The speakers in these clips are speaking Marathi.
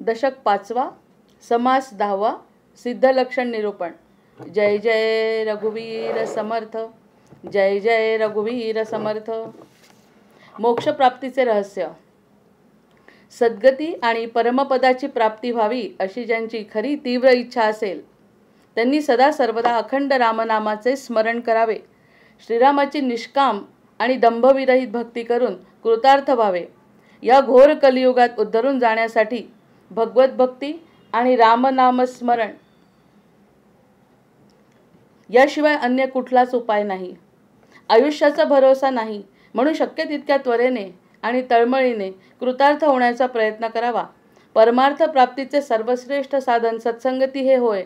दशक 5वा, समास 10वा, सिद्धलक्षण निरूपण. जय जय रघुवीर समर्थ, जय जय रघुवीर समर्थ. मोक्षप्राप्तीचे रहस्य. सद्गती आणि परमपदाची प्राप्ती व्हावी अशी ज्यांची खरी तीव्र इच्छा असेल त्यांनी सदा सर्वदा अखंड रामनामाचे स्मरण करावे. श्रीरामाची निष्काम आणि दंभविरहित भक्ती करून कृतार्थ व्हावे. या घोर कलियुगात उद्धरून जाण्यासाठी भगवत भक्ती आणि रामनामस्मरण याशिवाय अन्य कुठलाच उपाय नाही. आयुष्याचा भरोसा नाही, म्हणून शक्य तितक्या त्वरेने आणि तळमळीने कृतार्थ होण्याचा प्रयत्न करावा. परमार्थ प्राप्तीचे सर्वश्रेष्ठ साधन सत्संगती हे होय.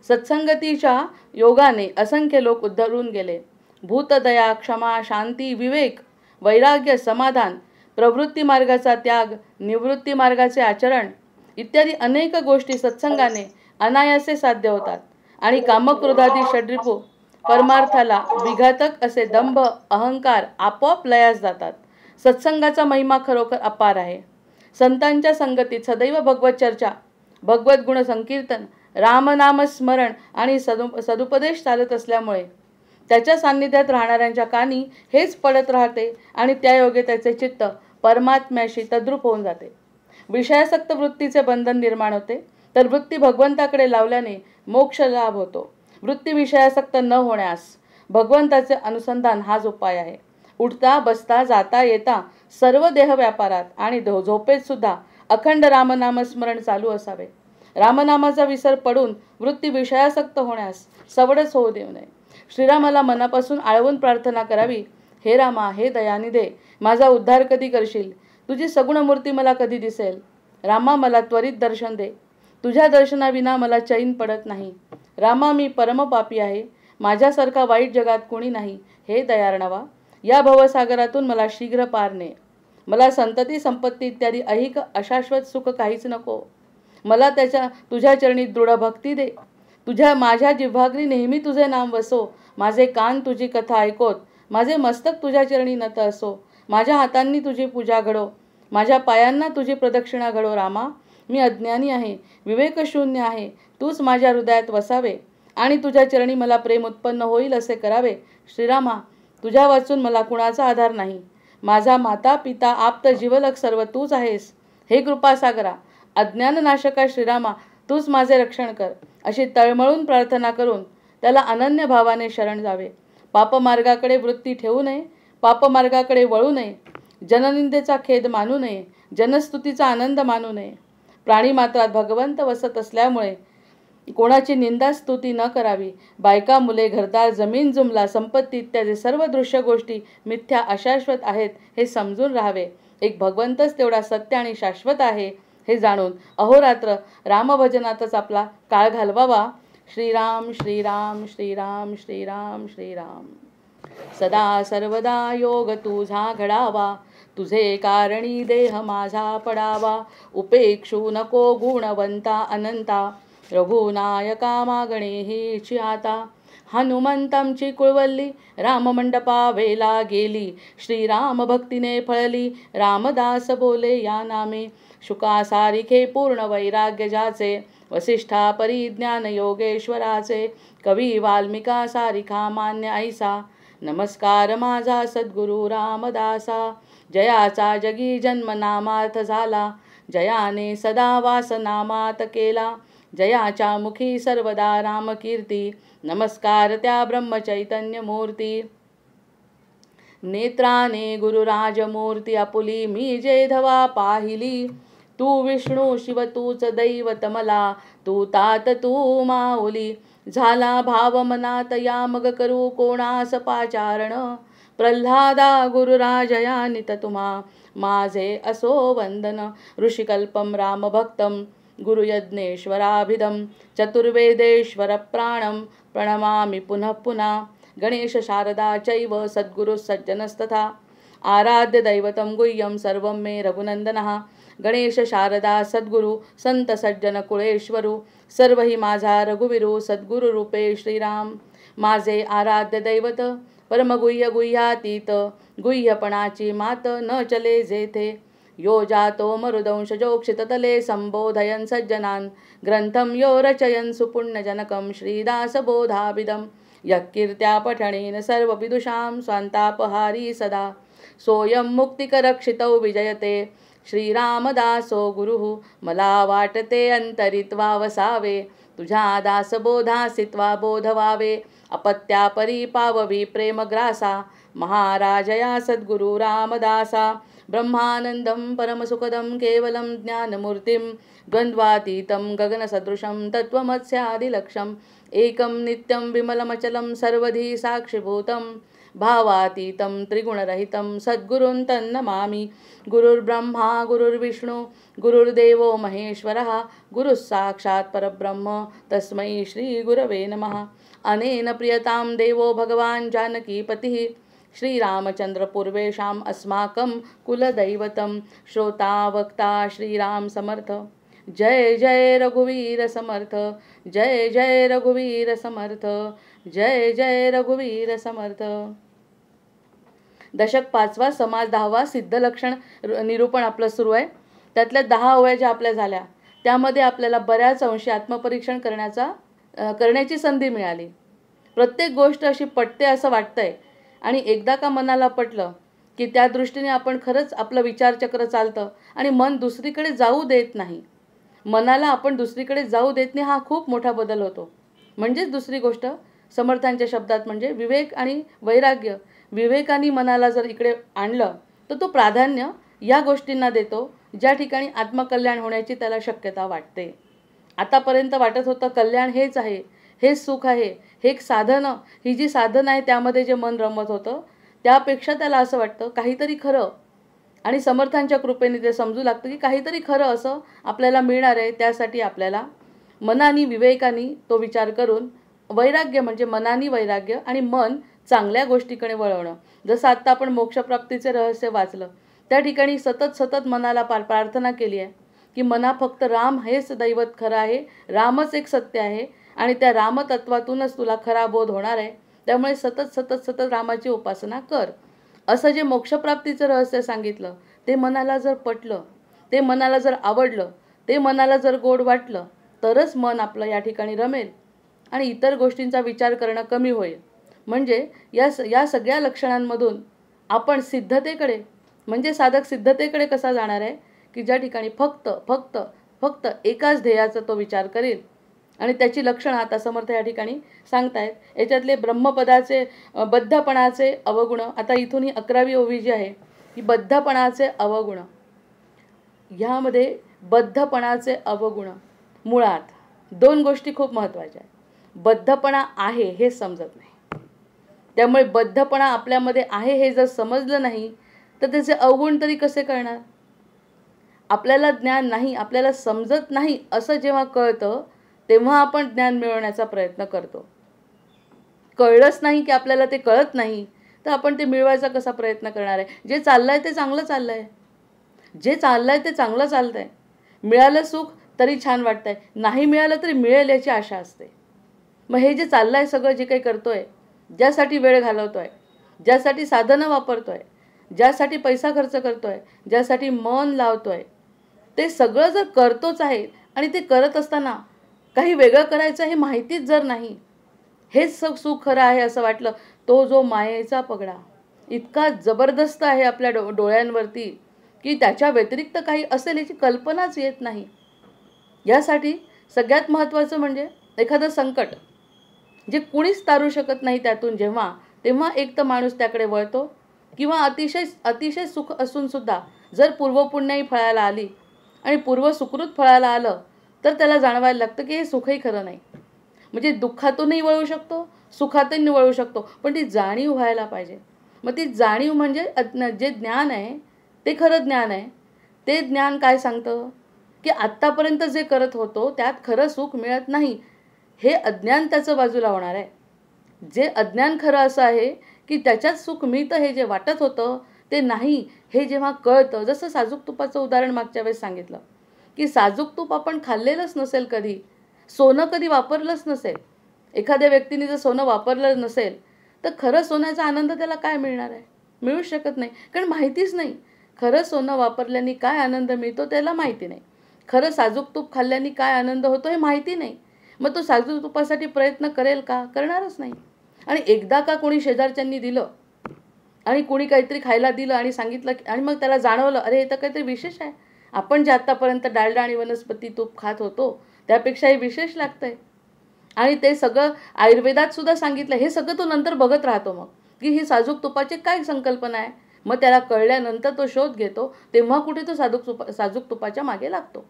सत्संगतीच्या योगाने असंख्य लोक उद्धरून गेले. भूतदया, क्षमा, शांती, विवेक, वैराग्य, समाधान, प्रवृत्ती मार्गाचा त्याग, निवृत्ती मार्गाचे आचरण इत्यादी अनेक गोष्टी सत्संगाने अनायासे साध्य होतात आणि कामक्रोधादी षड्रिपू परमार्थाला विघातक असे दंभ अहंकार आपोआप लयास जातात. सत्संगाचा महिमा खरोखर अपार आहे. संतांच्या संगतीत सदैव भगवत चर्चा, भगवत गुण संकीर्तन, रामनामस्मरण आणि सदुपदेश चालत असल्यामुळे त्याच्या सान्निध्यात राहणाऱ्यांच्या कानी हेच पडत राहते आणि त्यायोगे त्याचे चित्त परमात्म्याशी तद्रूप होऊन जाते. विषयासक्त वृत्तीचे बंधन निर्माण होते, तर वृत्ती भगवंताकडे लावल्याने मोक्ष लाभ होतो. वृत्ती विषयासक्त न होण्यास भगवंताचे अनुसंधान हाच उपाय आहे. उठता बसता जाता येता सर्व देह व्यापारात आणि झोपेत सुद्धा अखंड रामनामस्मरण चालू असावे. रामनामाचा विसर पडून वृत्ती विषयासक्त होण्यास सवडच होऊ देऊ नये. श्रीरामाला मनापासून आळवून प्रार्थना करावी. हे रामा, हे दयानिधे, माझा उद्धार कधी करशील? तुझी सगुण मूर्ती मला कधी दिसेल? रामा, मला त्वरित दर्शन दे. तुझ्या दर्शनाविना मला चैन पडत नाही. रामा, मी परमपापी आहे. माझ्यासारखा वाईट जगात कुणी नाही. हे दयार्णवा, या भवसागरातून मला शीघ्र पार ने. मला संतती संपत्ती इत्यादी ऐहिक अशाश्वत सुख काहीच नको. मला तुझ्या चरणी दृढ भक्ती दे. माझ्या जिव्हाग्री नेहमी तुझे नाम वसो. माझे कान तुझी कथा ऐकोत, माझे मस्तक तुझ्या चरणी नत असो. माझ्या हातांनी तुझी पूजा घडो, माझ्या पायांना तुझी प्रदक्षिणा घडो. रामा, मी अज्ञानी आहे, विवेकशून्य आहे. तूच माझ्या हृदयात वसावे आणि तुझ्या चरणी मला प्रेम उत्पन्न होईल असे करावे. श्रीरामा, तुझ्या वाचून मला कुणाचा आधार नाही. माझा माता पिता आप्त जीवलक सर्व तूच आहेस. हे कृपासागरा, अज्ञाननाशका श्रीरामा, तूच माझे रक्षण कर. अशी तळमळून प्रार्थना करून त्याला अनन्य भावाने शरण जावे. पापमार्गाकडे वृत्ती ठेवू नये, पापमार्गाकडे वळू नये. जननिंदेचा खेद मानू नये, जनस्तुतीचा आनंद मानू नये. प्राणीमात्रात भगवंत वसत असल्यामुळे कोणाची निंदा स्तुती न करावी. बायका, मुले, घरदार, जमीन जुमला, संपत्ती इत्यादी सर्व दृश्य गोष्टी मिथ्या अशाश्वत आहेत हे समजून राहावे. एक भगवंतच तेवढा सत्य आणि शाश्वत आहे हे जाणून अहोरात्र रामभजनातच आपला काळ घालवावा. श्रीराम श्रीराम श्रीराम श्रीराम श्रीराम. सदा सर्वदा योग तुझा घडावा, तुझे कारणी देह माझा पडावा. उपेक्षू नको गुणवंता अनंता, रघुनायका मागणे हेची आता. हनुमंतांची कुळवल्ली राममंडपा वेला गेली. श्रीराम भक्तीने फळली, रामदास बोले या नामे. शुकासारिखे पूर्ण वैराग्य ज्याचे, वसिष्ठा परिज्ञान योगेश्वराचे. कवी वाल्मिका सारिखा मान्य ऐसा, नमस्कार माझा सद्गुरु रामदासा. जयाचा जगी जन्म नामार्थ झाला, जयाने सदा वास नामात केला. जयाच्या मुखी सर्वदा रामकीर्ती, नमस्कार त्या ब्रह्मचैतन्य मूर्ती. नेत्राने गुरुराजमूर्ती आपुली, मी जे धवा पाहिली. तू विष्णू शिव तूच दैवत मला, तू तात तू माऊली. झाला भाव मनात या मग करू कोणास पाचारण. प्रल्हादा गुरुराजया नित तुम्हा, माझे असो वंदन. ऋषिकल्पम रामभक्तम गुरुयज्ञेश्वराभिधम. चतुर्वेदेश्वर प्राणम प्रणमामि पुनः पुनः. गणेश शारदा चैव सद्गुरु सज्जनस्तथा. आराध्य दैवतं गुह्यं सर्वं मे रघुनंदनः. गणेश शारदा सद्गुरु संत सज्जन कुळेश्वरू. सर्व ही माझा रघुवीरू सद्गुरु रूपे श्रीराम. माझे आराध्य दैवत परमगुह्य गुह्यातीत. गुह्यपणाची मात न चले जेथे. यो जातो मरुदंशजोक्षिततले संबोधयन् सज्जनान् ग्रंथं यो रचयन् सुपुण्यजनकं श्रीदासबोधाभिदं यः कीर्त्या पठनेन सर्वविदुषां स्वान्तापहारी सदा सोऽयं मुक्तिकरक्षितौ विजयते श्रीरामदासो गुरुः मला वाटते अंतरित्वा वसावे तुझ्या दासबोधासित्वा बोधवावे अपत्यापरी पाववी प्रेमग्रासा महाराजया सद्गुरु रामदासा ब्रह्मानंदं परमसुखदं केवलं ज्ञानमूर्तिं द्वन्द्वातीतं गगनसदृशं तत्त्वमस्यादिलक्ष्यम् एकं नित्यं विमलमचलं सर्वधी साक्षिभूतं भावातीतं त्रिगुणरहितं सद्गुरुं तन्नमामि गुरुर्ब्रह्मा गुरुर्विष्णु गुरुर्देवो महेश्वरः गुरुः साक्षात् परब्रह्म तस्मै श्रीगुरवे नमः। अनेन प्रियतां देवो भगवान् जानकीपतिः श्रीरामचन्द्रपूर्वेषाम् अस्माकं कुलदैवतं श्रोता वक्ता श्रीराम समर्थ। जय जय रघुवीर समर्थ, जय जय रघुवीर समर्थ, जय जय रघुवीर समर्थ। दशक 5वा समाज 10वा सिद्धलक्षण निरूपण आपलं सुरू आहे। त्यातल्या 10 ओव्या ज्या आपल्या झाल्या त्यामध्ये आपल्याला बऱ्याच अंशी आत्मपरीक्षण करण्याची संधी मिळाली। प्रत्येक गोष्ट अशी पटते असं वाटतंय आणि एकदा का मनाला पटलं की त्या दृष्टीने आपण खरंच आपलं विचारचक्र चालतं आणि मन दुसरीकडे जाऊ देत नाही। मनाला आपण दुसरीकडे जाऊ देत नाही हा खूप मोठा बदल होतो। म्हणजेच दुसरी गोष्ट समर्थांच्या शब्दात म्हणजे विवेक आणि वैराग्य। विवेकाने मनाला जर इकडे आणलं तर तो प्राधान्य या गोष्टींना देतो ज्या ठिकाणी आत्मकल्याण होण्याची त्याला शक्यता वाटते। आतापर्यंत वाटत होतं कल्याण हेच आहे, हेच सुख आहे, हे एक साधनं, ही जी साधनं आहे त्यामध्ये जे मन रमत होतं त्यापेक्षा त्याला असं वाटतं काहीतरी खरं आणि समर्थांच्या कृपेने ते समजू लागतं की काहीतरी खरं असं आपल्याला मिळणार आहे। त्यासाठी आपल्याला मनाने विवेकाने तो विचार करून वैराग्य म्हणजे मनाने वैराग्य आणि मन चांगल्या गोष्टीकडे वळवणं। जसं आत्ता आपण मोक्षप्राप्तीचे रहस्य वाचलं त्या ठिकाणी सतत मनाला प्रार्थना केली आहे की मना फक्त राम हेच दैवत खरं आहे, रामच एक सत्य आहे आणि त्या रामतत्वातूनच तुला खरा बोध होणार आहे। त्यामुळे सतत रामाची उपासना कर। असं जे मोक्षप्राप्तीचं रहस्य सांगितलं ते मनाला जर पटलं, ते मनाला जर आवडलं, ते मनाला जर गोड वाटलं तरच मन आपलं या ठिकाणी रमेल आणि इतर गोष्टींचा विचार करणं कमी होईल। म्हणजे या सगळ्या लक्षणांमधून आपण सिद्धतेकडे म्हणजे साधक सिद्धतेकडे कसा जाणार आहे की ज्या ठिकाणी फक्त एकाच ध्येयाचा तो विचार करेल आणि त्याची लक्षणं आता समर्थ या ठिकाणी सांगतायत। याच्यातले ब्रह्मपदाचे बद्धपणाचे अवगुण, आता इथून ही 11वी ओवी जी आहे ही बद्धपणाचे अवगुण। ह्यामध्ये बद्धपणाचे अवगुण मुळात 2 गोष्टी खूप महत्त्वाच्या आहेत। बद्धपणा आहे हे समजत नाही, त्यामुळे बद्धपणा आपल्यामध्ये आहे हे जर समजलं नाही तर त्याचे अवगुण तरी कसे कळणार। आपल्याला ज्ञान नाही, आपल्याला समजत नाही असं जेव्हा कळतं तेव्हा आपण ज्ञान मिळवण्याचा प्रयत्न करतो। कळलंच नाही की आपल्याला ते कळत नाही तर आपण ते मिळवायचा कसा प्रयत्न करणार आहे। जे चाललंय ते चांगलं चाललंय, जे चाललंय ते चांगलं चालतंय। मिळालं सुख तरी छान वाटतंय, नाही मिळालं तरी मिळेल याची आशा असते। मग हे जे चाललंय सगळं जे काही करतोय, ज्यासाठी वेळ घालवतोय, ज्यासाठी साधनं वापरतोय, ज्यासाठी पैसा खर्च करतोय, ज्यासाठी मन लावतोय, ते सगळं जर करतोच आहे आणि ते करत असताना काही वेगळं करायचं हे माहितीच जर नाही, हेच सुख खरं आहे असं वाटलं, तो जो मायेचा पगडा इतका जबरदस्त आहे आपल्या डोळ्यांवरती की त्याच्या व्यतिरिक्त काही असेल याची कल्पनाच येत नाही। यासाठी सगळ्यात महत्त्वाचं म्हणजे एखादं संकट जे कुणीच तारू शकत नाही त्यातून तेव्हा एक तर माणूस त्याकडे वळतो किंवा अतिशय सुख असून सुद्धा जर पूर्वपुण्याई फळायला आली आणि पूर्व सुकृत फळायला आलं तर त्याला जाणवायला लागतं की हे सुखही खरं नाही। म्हणजे दुःखातूनही वळू शकतो, सुखातूनही वळू शकतो, पण ती जाणीव व्हायला पाहिजे। मग ती जाणीव म्हणजे जे ज्ञान आहे ते खरं ज्ञान आहे। ते ज्ञान काय सांगतं की आत्तापर्यंत जे करत होतो त्यात खरं सुख मिळत नाही, हे अज्ञान त्याचं बाजूला होणार आहे। जे अज्ञान खरं असं आहे की त्याच्यात सुख मिळतं हे जे वाटत होतं ते नाही हे जेव्हा कळतं। जसं साजूक तुपाचं उदाहरण मागच्या वेळेस सांगितलं की साजूक तूप आपण खाल्लेलंच नसेल, कधी सोनं कधी वापरलंच नसेल, एखाद्या व्यक्तीने जर सोनं वापरलं नसेल तर खरं सोन्याचा आनंद त्याला काय मिळणार आहे, मिळू शकत नाही, कारण माहितीच नाही खरं सोनं वापरल्याने काय आनंद मिळतो त्याला माहिती नाही. खरं साजूक तूप खाल्ल्याने काय आनंद होतो हे माहिती नाही. मग तो साजूक तुपासाठी प्रयत्न करेल का? करणारच नाही. आणि एकदा का कोणी शेजारच्यांनी दिलं आणि कोणी काहीतरी खायला दिलं आणि सांगितलं आणि मग त्याला जाणवलं, अरे हे तर काहीतरी विशेष आहे. आपण जे आत्तापर्यंत डालडा आणि वनस्पती तूप खात होतो त्यापेक्षा हे विशेष लागतंय. आणि ते सगळं आयुर्वेदात सुद्धा सांगितलं. हे सगळं तो नंतर बघत राहतो मग, की ही साजूक तुपाची काय संकल्पना आहे. मग त्याला कळल्यानंतर तो शोध घेतो. तेव्हा कुठे तो साजूक तुपाच्या मागे लागतो.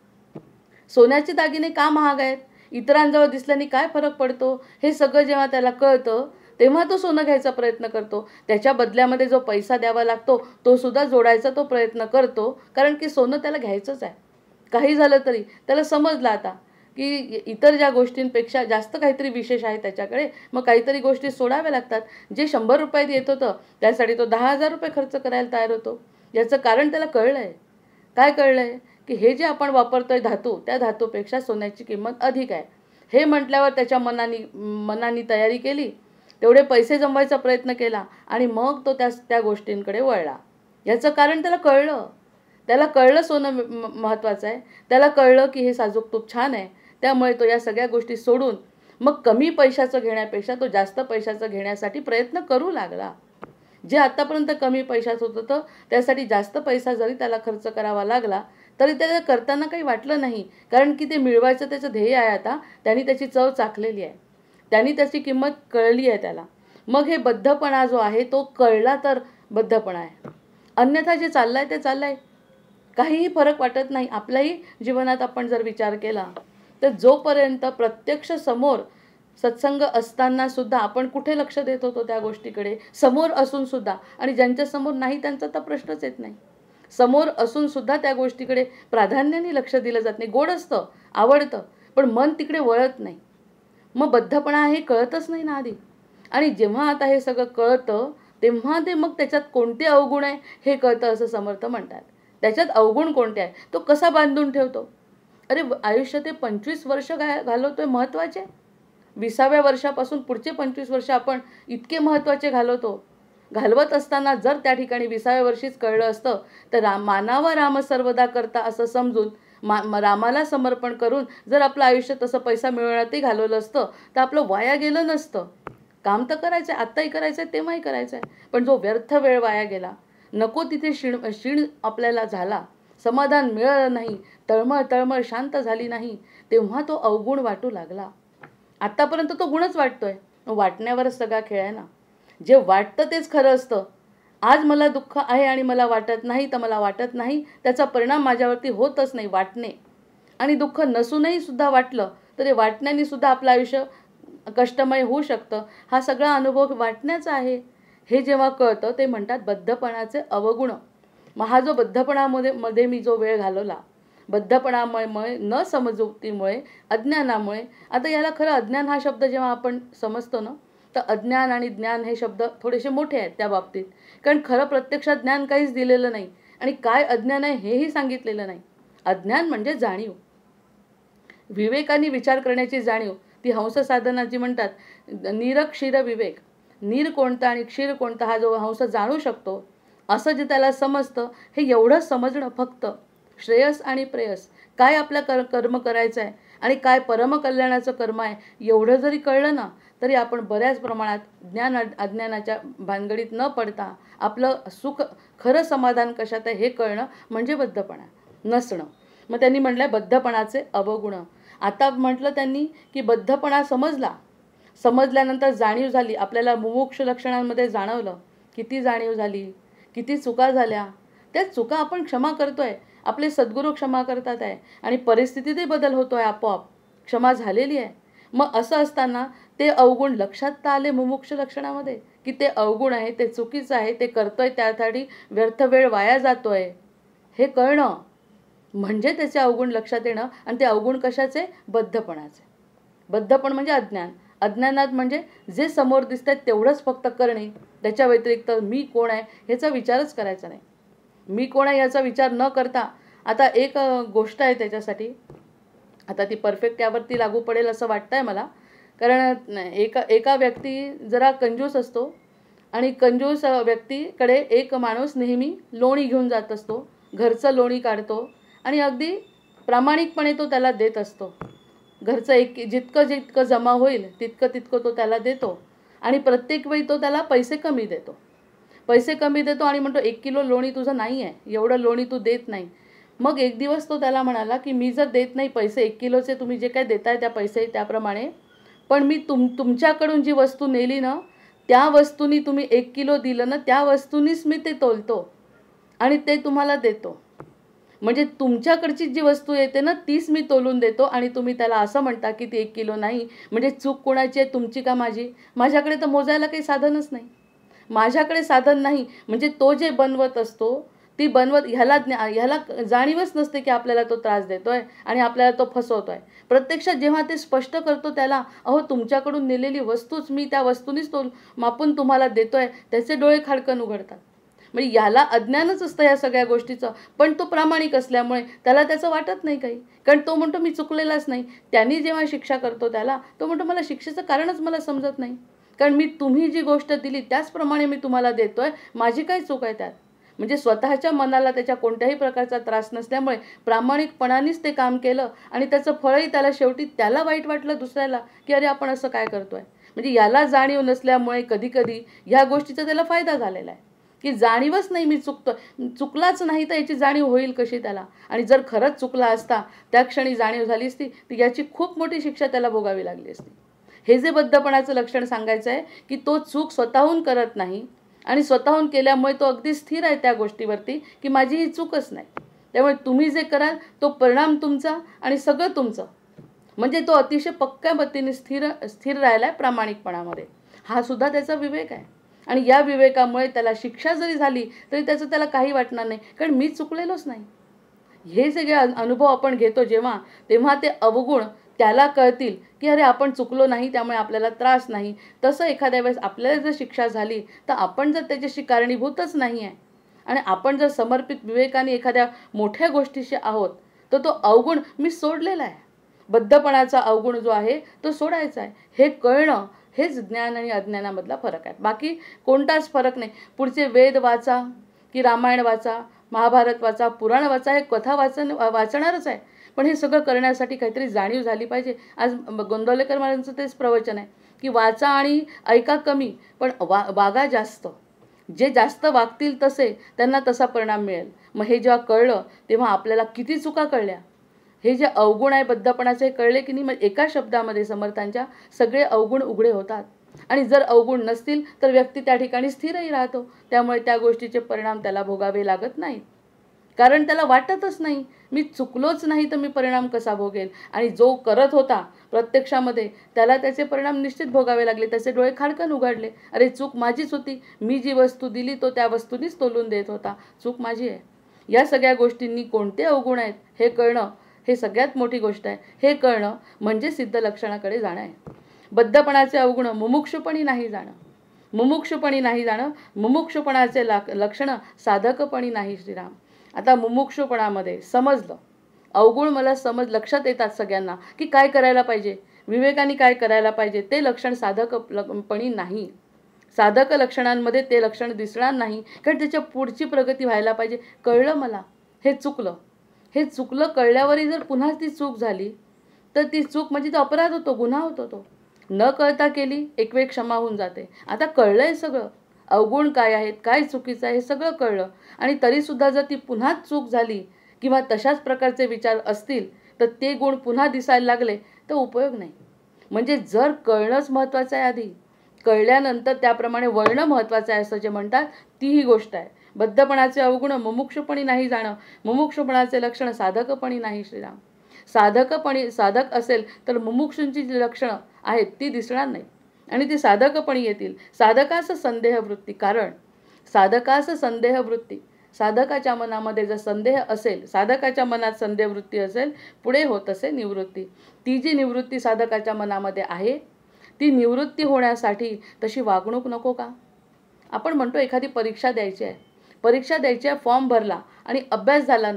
सोन्याचे दागिने का महाग आहेत, इतरांजवळ दिसल्याने काय फरक पडतो, हे सगळं जेव्हा त्याला कळतं तेव्हा तो सोनं घ्यायचा प्रयत्न करतो. त्याच्या बदल्यामध्ये जो पैसा द्यावा लागतो तो सुद्धा जोडायचा तो प्रयत्न करतो. कारण की सोनं त्याला घ्यायचंच आहे. काही झालं तरी त्याला समजलं आता की इतर ज्या गोष्टींपेक्षा जास्त काहीतरी विशेष आहे त्याच्याकडे. मग काहीतरी गोष्टी सोडाव्या लागतात. जे 100 रुपयात येत होतं त्यासाठी तो 10,000 रुपये खर्च करायला तयार होतो. याचं कारण त्याला कळलं आहे. काय कळलं आहे की हे जे आपण वापरतोय धातू, त्या धातूपेक्षा सोन्याची किंमत अधिक आहे. हे म्हटल्यावर त्याच्या मनाने तयारी केली, तेवढे पैसे जमवायचा प्रयत्न केला आणि मग तो त्या गोष्टींकडे वळला. याचं कारण त्याला कळलं. त्याला कळलं सोनं महत्त्वाचं आहे. त्याला कळलं की हे साजूक तूप छान आहे. त्यामुळे तो या सगळ्या गोष्टी सोडून मग कमी पैशाचं घेण्यापेक्षा तो जास्त पैशाचं घेण्यासाठी प्रयत्न करू लागला. जे आत्तापर्यंत कमी पैशात होत होतं त्यासाठी जास्त पैसा जरी त्याला खर्च करावा लागला तरी त्याला करताना काही वाटलं नाही. कारण की ते मिळवायचं त्याचं ध्येय आहे. आता त्यांनी त्याची चव चाखलेली आहे. त्यांनी त्याची किंमत कळली आहे त्याला. मग हे बद्धपणा जो आहे तो कळला तर बद्धपणा आहे. अन्यथा जे चाललंय ते चाललंय. काहीही फरक वाटत नाही. आपल्याही जीवनात आपण जर विचार केला तर जोपर्यंत प्रत्यक्ष समोर सत्संग असताना सुद्धा आपण कुठे लक्ष देत होतो त्या गोष्टीकडे, समोर असून सुद्धा. आणि ज्यांच्या समोर नाही त्यांचा तर प्रश्नच येत नाही. समोर असून सुद्धा त्या गोष्टीकडे प्राधान्याने लक्ष दिलं जात नाही. गोड असतं, आवडतं, पण मन तिकडे वळत नाही. मग बद्धपणा हे कळतच नाही ना आधी. आणि जेव्हा आता हे सगळं कळतं तेव्हा ते मग त्याच्यात कोणते अवगुण आहे हे कळतं असं समर्थ म्हणतात. त्याच्यात अवगुण कोणते आहे, तो कसा बांधून ठेवतो. अरे आयुष्य ते 25 वर्ष घालवतोय महत्त्वाचे. 20व्या वर्षापासून पुढचे 25 वर्ष आपण इतके महत्त्वाचे घालवत असताना जर त्या ठिकाणी 20व्या वर्षीच कळलं असतं तर मानावा राम सर्वदा करता असं समजून रामाला समर्पण करून जर आपलं आयुष्य तसं पैसा मिळवण्यातही घालवलं असतं तर आपलं वाया गेलं नसतं. काम तर करायचं आहे, आत्ताही करायचं आहे, तेव्हाही करायचं आहे. पण जो व्यर्थ वेळ वाया गेला, नको तिथे क्षीण आपल्याला झाला, समाधान मिळालं नाही, तळमळ शांत झाली नाही, तेव्हा तो अवगुण वाटू लागला. आत्तापर्यंत तो गुणच वाटतोय. वाटण्यावरच सगळा खेळ आहे ना. जे वाटतं तेच खरं असतं. आज मला दुःख आहे आणि मला वाटत नाही तर मला वाटत नाही, त्याचा परिणाम माझ्यावरती होतच नाही. वाटणे आणि दुःख नसूनही सुद्धा वाटलं तरी वाटण्याने सुद्धा आपलं आयुष्य कष्टमय होऊ शकतं. हा सगळा अनुभव वाटण्याचा आहे. हे जेव्हा कळतं ते म्हणतात बद्धपणाचे अवगुण. मग हा जो बद्धपणामध्ये मी जो वेळ घालवला, बद्धपणामुळे, न समजुतीमुळे, अज्ञानामुळे. आता याला खरं अज्ञान हा शब्द जेव्हा आपण समजतो ना तर अज्ञान आणि ज्ञान हे शब्द थोडेसे मोठे आहेत त्या बाबतीत. कारण खरं प्रत्यक्षात ज्ञान काहीच दिलेलं नाही आणि काय अज्ञान आहे हेही सांगितलेलं नाही. अज्ञान म्हणजे जाणीव, विवेकाने विचार करण्याची जाणीव. ती हंस साधना जी म्हणतात निरक्षीर विवेक. नीर कोणता आणि क्षीर कोणता हा जो हंस जाणू शकतो असं जे त्याला समजतं, हे एवढंच समजणं फक्त. श्रेयस आणि प्रेयस, काय आपल्या कर्म करायचं आहे आणि काय परमकल्याणाचं कर्म आहे, एवढं जरी कळलं ना तरी आपण बऱ्याच प्रमाणात ज्ञान अज्ञानाच्या भानगडीत न पडता आपलं सुख, खरं समाधान कशात आहे हे कळणं म्हणजे बद्धपणा नसणं. मग त्यांनी म्हटलं बद्धपणाचे अवगुण. आता म्हटलं त्यांनी की बद्धपणा समजल्यानंतर जाणीव झाली. आपल्याला मुमुक्ष लक्षणांमध्ये जाणवलं, किती जाणीव झाली, किती चुका झाल्या. त्या चुका आपण क्षमा करतोय, आपले सद्गुरू क्षमा करतात आहे आणि परिस्थितीतही बदल होतोय आपोआप. क्षमा झालेली आहे. मग असं असताना ते अवगुण लक्षात तर आले मुमुक्ष लक्षणामध्ये की ते अवगुण आहे, ते चुकीचं आहे, ते करतोय त्यासाठी व्यर्थ वेळ वाया जातोय हे कळणं म्हणजे त्याचे अवगुण लक्षात येणं. आणि ते अवगुण कशाचे, बद्धपणाचे. बद्धपण म्हणजे अज्ञान. अज्ञानात म्हणजे जे समोर दिसतंय तेवढंच फक्त करणे, त्याच्या व्यतिरिक्त मी कोण आहे ह्याचा विचारच करायचा नाही. मी कोण आहे याचा विचार न करता. आता एक गोष्ट आहे त्याच्यासाठी, आता ती परफेक्ट यावरती लागू पडेल असं वाटतंय मला. कारण एका व्यक्ती जरा कंजूस असतो आणि कंजूस व्यक्तीकडे एक माणूस नेहमी लोणी घेऊन जात असतो, घरचं लोणी काढतो आणि अगदी प्रामाणिकपणे तो त्याला देत असतो. घरचं जितकं जितकं जमा होईल तितकं तो त्याला देतो आणि प्रत्येक वेळी तो त्याला पैसे कमी देतो आणि म्हणतो 1 किलो लोणी तुझं नाही आहे, एवढं लोणी तू देत नाही. मग एक दिवस तो त्याला म्हणाला की मी जर देत नाही पैसे 1 किलोचे, तुम्ही जे काय देताय त्या पैसे त्याप्रमाणे, पण मी तुमच्याकडून जी वस्तू नेली ना त्या वस्तूनी तुम्ही 1 किलो दिलं ना, त्या वस्तूनीच मी ते तोलतो आणि ते तुम्हाला देतो. म्हणजे तुमच्याकडची जी वस्तू येते ना तीच मी तोलून देतो आणि तुम्ही त्याला असं म्हणता की ती 1 किलो नाही. म्हणजे चूक कोणाची आहे, तुमची का माझी? माझ्याकडे तर मोजायला काही साधनच नाही. माझ्याकडे साधन नाही म्हणजे तो जे बनवत असतो ती ह्याला जाणीवच नसते की आपल्याला तो त्रास देतोय आणि आपल्याला तो फसवतोय. प्रत्यक्षात जेव्हा ते स्पष्ट करतो त्याला, अहो तुमच्याकडून नेलेली वस्तूच मी त्या वस्तूनीच मापून तुम्हाला देतोय, त्याचे डोळे खाडकन उघडतात. म्हणजे याला अज्ञानच असतं या सगळ्या गोष्टीचं, पण तो प्रामाणिक असल्यामुळे त्याला त्याचं वाटत नाही काही, कारण तो म्हणतो मी चुकलेलाच नाही. त्यांनी जेव्हा शिक्षा करतो त्याला, तो म्हणतो मला शिक्षेचं कारणच मला समजत नाही, कारण तुम्ही जी गोष्ट दिली त्याचप्रमाणे मी तुम्हाला देतोय, माझी काय चूक आहे त्यात? म्हणजे स्वतःच्या मनाला त्याच्या कोणत्याही प्रकारचा त्रास नसल्यामुळे प्रामाणिकपणानेच ते काम केलं आणि त्याचं फळही त्याला शेवटी त्याला वाईट वाटलं दुसऱ्याला की अरे आपण असं काय करतोय. म्हणजे याला जाणीव नसल्यामुळे कधीकधी ह्या गोष्टीचा त्याला फायदा झालेला आहे की जाणीवच नाही मी चुकलाच नाही तर याची जाणीव होईल कशी त्याला. आणि जर खरंच चुकला असता त्या क्षणी जाणीव झाली असती तर याची खूप मोठी शिक्षा त्याला भोगावी लागली असती. हे जे बद्धपणाचं लक्षण सांगायचं आहे की तो चूक स्वतःहून करत नाही आणि स्वतःहून केल्यामुळे तो अगदी स्थिर आहे त्या गोष्टीवरती की माझी ही चूकच नाही. त्यामुळे तुम्ही जे कराल तो परिणाम तुमचा आणि सगळं तुमचं. म्हणजे तो अतिशय पक्क्या पद्धतीने स्थिर राहिला आहे प्रामाणिकपणामध्ये. हा सुद्धा त्याचा विवेक आहे आणि या विवेकामुळे त्याला शिक्षा जरी झाली तरी त्याचं त्याला काही वाटणार नाही, कारण मी चुकलेलोच नाही. हे सगळे अनुभव आपण घेतो जेव्हा, तेव्हा ते अवगुण त्याला कळतील की अरे आपण चुकलो नाही त्यामुळे आपल्याला त्रास नाही. तसं एखाद्या वेळेस आपल्याला जर शिक्षा झाली तर आपण जर त्याच्याशी कारणीभूतच नाही आहे आणि आपण जर समर्पित विवेकाने एखाद्या मोठ्या गोष्टीशी आहोत तर तो अवगुण मी सोडलेला आहे. बद्धपणाचा अवगुण जो आहे तो सोडायचा आहे. हे कळणं हेच ज्ञान आणि अज्ञानामधला फरक आहे, बाकी कोणताच फरक नाही. पुढचे वेद वाचा की रामायण वाचा, महाभारत वाचा, पुराण वाचा, हे कथा वाचणारच आहे, पण हे सगळं करण्यासाठी काहीतरी जाणीव झाली पाहिजे. आज गोंदवलेकर महाराजांचं तेच प्रवचन आहे की वाचा आणि ऐका कमी पण वागा जास्त. जे जास्त वागतील तसे त्यांना तसा परिणाम मिळेल. मग हे जेव्हा कळलं तेव्हा आपल्याला किती चुका कळल्या. हे जे अवगुण आहे बद्धपणाचे कळले की नाही, मग एका शब्दामध्ये समर्थांच्या सगळे अवगुण उघडे होतात. आणि जर अवगुण नसतील तर व्यक्ती त्या ठिकाणी स्थिरही राहतो. त्यामुळे त्या गोष्टीचे परिणाम त्याला भोगावे लागत नाहीत, कारण त्याला वाटतच नाही मी चुकलोच नाही तर मी परिणाम कसा भोगेल. आणि जो करत होता प्रत्यक्षामध्ये त्याला त्याचे परिणाम निश्चित भोगावे लागले. त्याचे डोळे खाडकन उघडले, अरे चूक माझीच होती, मी जी वस्तू दिली तो त्या वस्तूनीच तोलून देत होता, चूक माझी आहे. या सगळ्या गोष्टींनी कोणते अवगुण आहेत हे कळणं हे सगळ्यात मोठी गोष्ट आहे. हे कळणं म्हणजे सिद्ध लक्षणाकडे जाणं आहे. बद्धपणाचे अवगुण मुमुक्षुपणी नाही जाणं. मुमुक्षुपणाचे लक्षणं साधकपणी नाही श्रीराम. आता मुमुक्षुपणामध्ये समजलं, अवगुण मला लक्षात येतात सगळ्यांना की काय करायला पाहिजे, विवेकाने काय करायला पाहिजे, ते लक्षण साधकपणी नाही. साधक लक्षणांमध्ये ते लक्षण दिसणार नाही, कारण त्याच्या पुढची प्रगती व्हायला पाहिजे. कळलं मला हे चुकलं कळल्यावरही जर पुन्हा ती चूक झाली तर ती चूक म्हणजे तो अपराध होतो, गुन्हा होतो. तो न कळता केली एक वेळ क्षमा होऊन जाते. आता कळलंय सगळं, अवगुण काय आहेत, काय चुकीचं आहे हे सगळं कळलं आणि तरीसुद्धा जर ती पुन्हा चूक झाली किंवा तशाच प्रकारचे विचार असतील तर ते गुण पुन्हा दिसायला लागले तर उपयोग नाही. म्हणजे जर कळणंच महत्त्वाचं आहे, आधी कळल्यानंतर त्याप्रमाणे वळणं महत्त्वाचं आहे असं जे म्हणतात ती ही गोष्ट आहे. बद्धपणाचे अवगुण मुमुक्षुपणी नाही जाणं. मुमुक्षुपणाचे लक्षण साधकपणी नाही श्रीराम. साधक असेल तर मुमुक्षूंची जी लक्षणं आहेत ती दिसणार नाही आणि ती साधकपणी येतील. साधकास संदेहवृत्ती, कारण साधकास संदेहवृत्ती, साधकाच्या मनामध्ये जर संदेह असेल, साधकाच्या मनात संदेहवृत्ती असेल, पुढे होत असे निवृत्ती. ती जी निवृत्ती साधकाच्या मनामध्ये आहे ती निवृत्ती होण्यासाठी तशी वागणूक नको का? आपण म्हणतो एखादी परीक्षा द्यायची आहे, फॉर्म भरला आणि अभ्यास झाला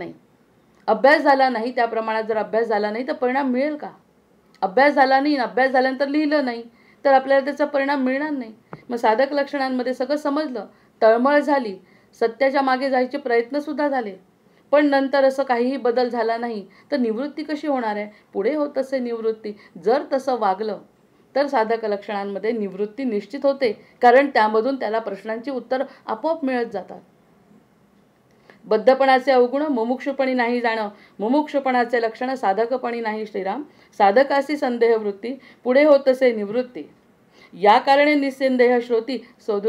नाही, त्या प्रमाणात जर अभ्यास झाला नाही तर परिणाम मिळेल का? अभ्यास झाला नाही, अभ्यास झाल्यानंतर लिहिलं नाही तर आपल्याला त्याचा परिणाम मिळणार नाही. मग साधक लक्षणांमध्ये सगळं समजलं, तळमळ झाली, सत्याच्या मागे जायचे प्रयत्नसुद्धा झाले, पण नंतर असं काहीही बदल झाला नाही, तर निवृत्ती कशी होणार आहे? पुढे होत असे निवृत्ती. जर तसं वागलं तर साधक लक्षणांमध्ये निवृत्ती निश्चित होते, कारण त्यामधून त्याला प्रश्नांची उत्तर आपोआप मिळत जातात. बद्धपणाचे अवगुण मुमुक्षुपणी नाही जाणं, मुमुक्षुपणाचे लक्षण साधकपणी नाही श्रीराम. साधकासी संदेह वृत्ती, पुढे होत असे निवृत्ती. या कारणे निस्संदेह श्रोती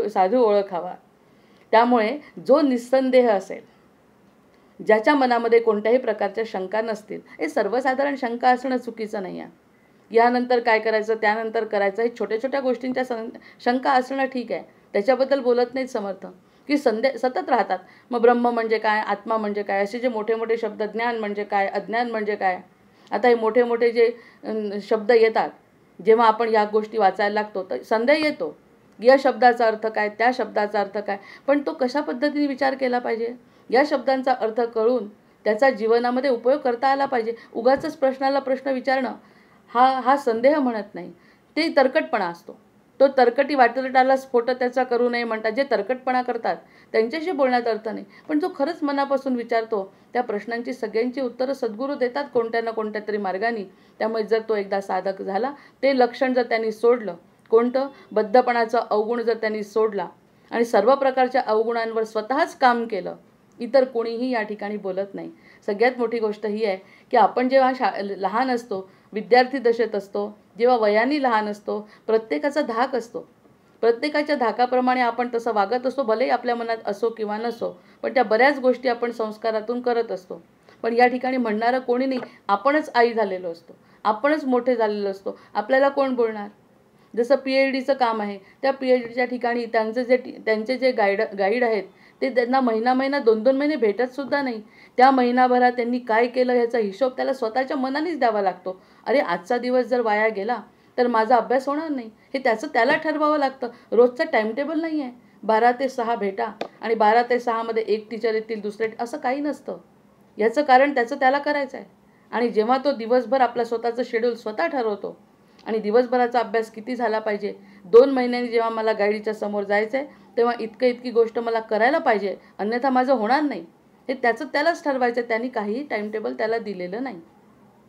साधू ओळखावा. त्यामुळे जो निस्संदेह असेल, ज्याच्या मनामध्ये कोणत्याही प्रकारच्या शंका नसतील, हे सर्वसाधारण शंका असणं चुकीचं नाही आहे. यानंतर काय करायचं, त्यानंतर करायचं, हे छोट्या छोट्या गोष्टींच्या शंका असणं ठीक आहे, त्याच्याबद्दल बोलत नाहीत समर्थ. की सतत राहतात. मग ब्रह्म म्हणजे काय, आत्मा म्हणजे काय, असे जे मोठे मोठे शब्द, ज्ञान म्हणजे काय, अज्ञान म्हणजे काय, आता हे मोठे मोठे जे शब्द येतात, जेव्हा आपण या गोष्टी वाचायला लागतो तर संदेह येतो, या शब्दाचा अर्थ काय, त्या शब्दाचा अर्थ काय, पण तो कशा पद्धतीने विचार केला पाहिजे, या शब्दांचा अर्थ कळून त्याचा जीवनामध्ये उपयोग करता आला पाहिजे. उगाचच प्रश्नाला प्रश्न विचारणं हा संदेह म्हणत नाही, ते तरकटपणा असतो. तो तरकटी वाटरटाला स्फोट त्याचा करू नये म्हणतात. जे तरकटपणा करतात त्यांच्याशी बोलण्यात अर्थ नाही, पण जो खरंच मनापासून विचारतो त्या प्रश्नांची सगळ्यांची उत्तरं सद्गुरू देतात कोणत्या ना कोणत्या तरी मार्गाने. त्यामुळे जर तो एकदा साधक झाला, ते लक्षण जर त्यांनी सोडलं, कोणतं बद्धपणाचा अवगुण जर त्यांनी सोडला आणि सर्व प्रकारच्या अवगुणांवर स्वतःच काम केलं, इतर कोणीही या ठिकाणी बोलत नाही. सगळ्यात मोठी गोष्ट ही आहे की आपण जेव्हा लहान असतो, विद्यार्थी दशेत असतो, जेव्हा वयाने लहान असतो, प्रत्येकाचा धाक असतो. प्रत्येकाच्या धाकाप्रमाणे आपण तसं वागत असतो, भलेही आपल्या मनात असो किंवा नसो, पण त्या बऱ्याच गोष्टी आपण संस्कारातून करत असतो. पण या ठिकाणी म्हणणारं कोणी नाही, आपणच आई झालेलो असतो, आपणच मोठे झालेलो असतो, आपल्याला कोण बोलणार. जसं PhDचं काम आहे, त्या PhDच्या ठिकाणी त्यांचे जे गाईड आहेत, ते त्यांना महिना 2-2 महिने भेटतसुद्धा नाही. त्या महिनाभरात त्यांनी काय केलं ह्याचा हिशोब त्याला स्वतःच्या मनानेच द्यावा लागतो. अरे आजचा दिवस जर वाया गेला तर माझा अभ्यास होणार नाही, हे त्याला ठरवावं लागतं. रोजचं टाईमटेबल नाही आहे. 12 ते 6 भेटा आणि 12 ते 6 मध्ये एक टीचर येतील, दुसरे, असं काही नसतं. याचं कारण त्याला करायचं आहे. आणि जेव्हा तो दिवसभर आपला स्वतःचं शेड्यूल स्वतः ठरवतो आणि दिवसभराचा अभ्यास किती झाला पाहिजे, 2 महिन्यांनी जेव्हा मला गाईडच्या समोर जायचं आहे तेव्हा इतकी गोष्ट मला करायला पाहिजे, अन्यथा माझं होणार नाही, हे त्यालाच ठरवायचं. त्यांनी काहीही टाईमटेबल त्याला दिलेलं नाही.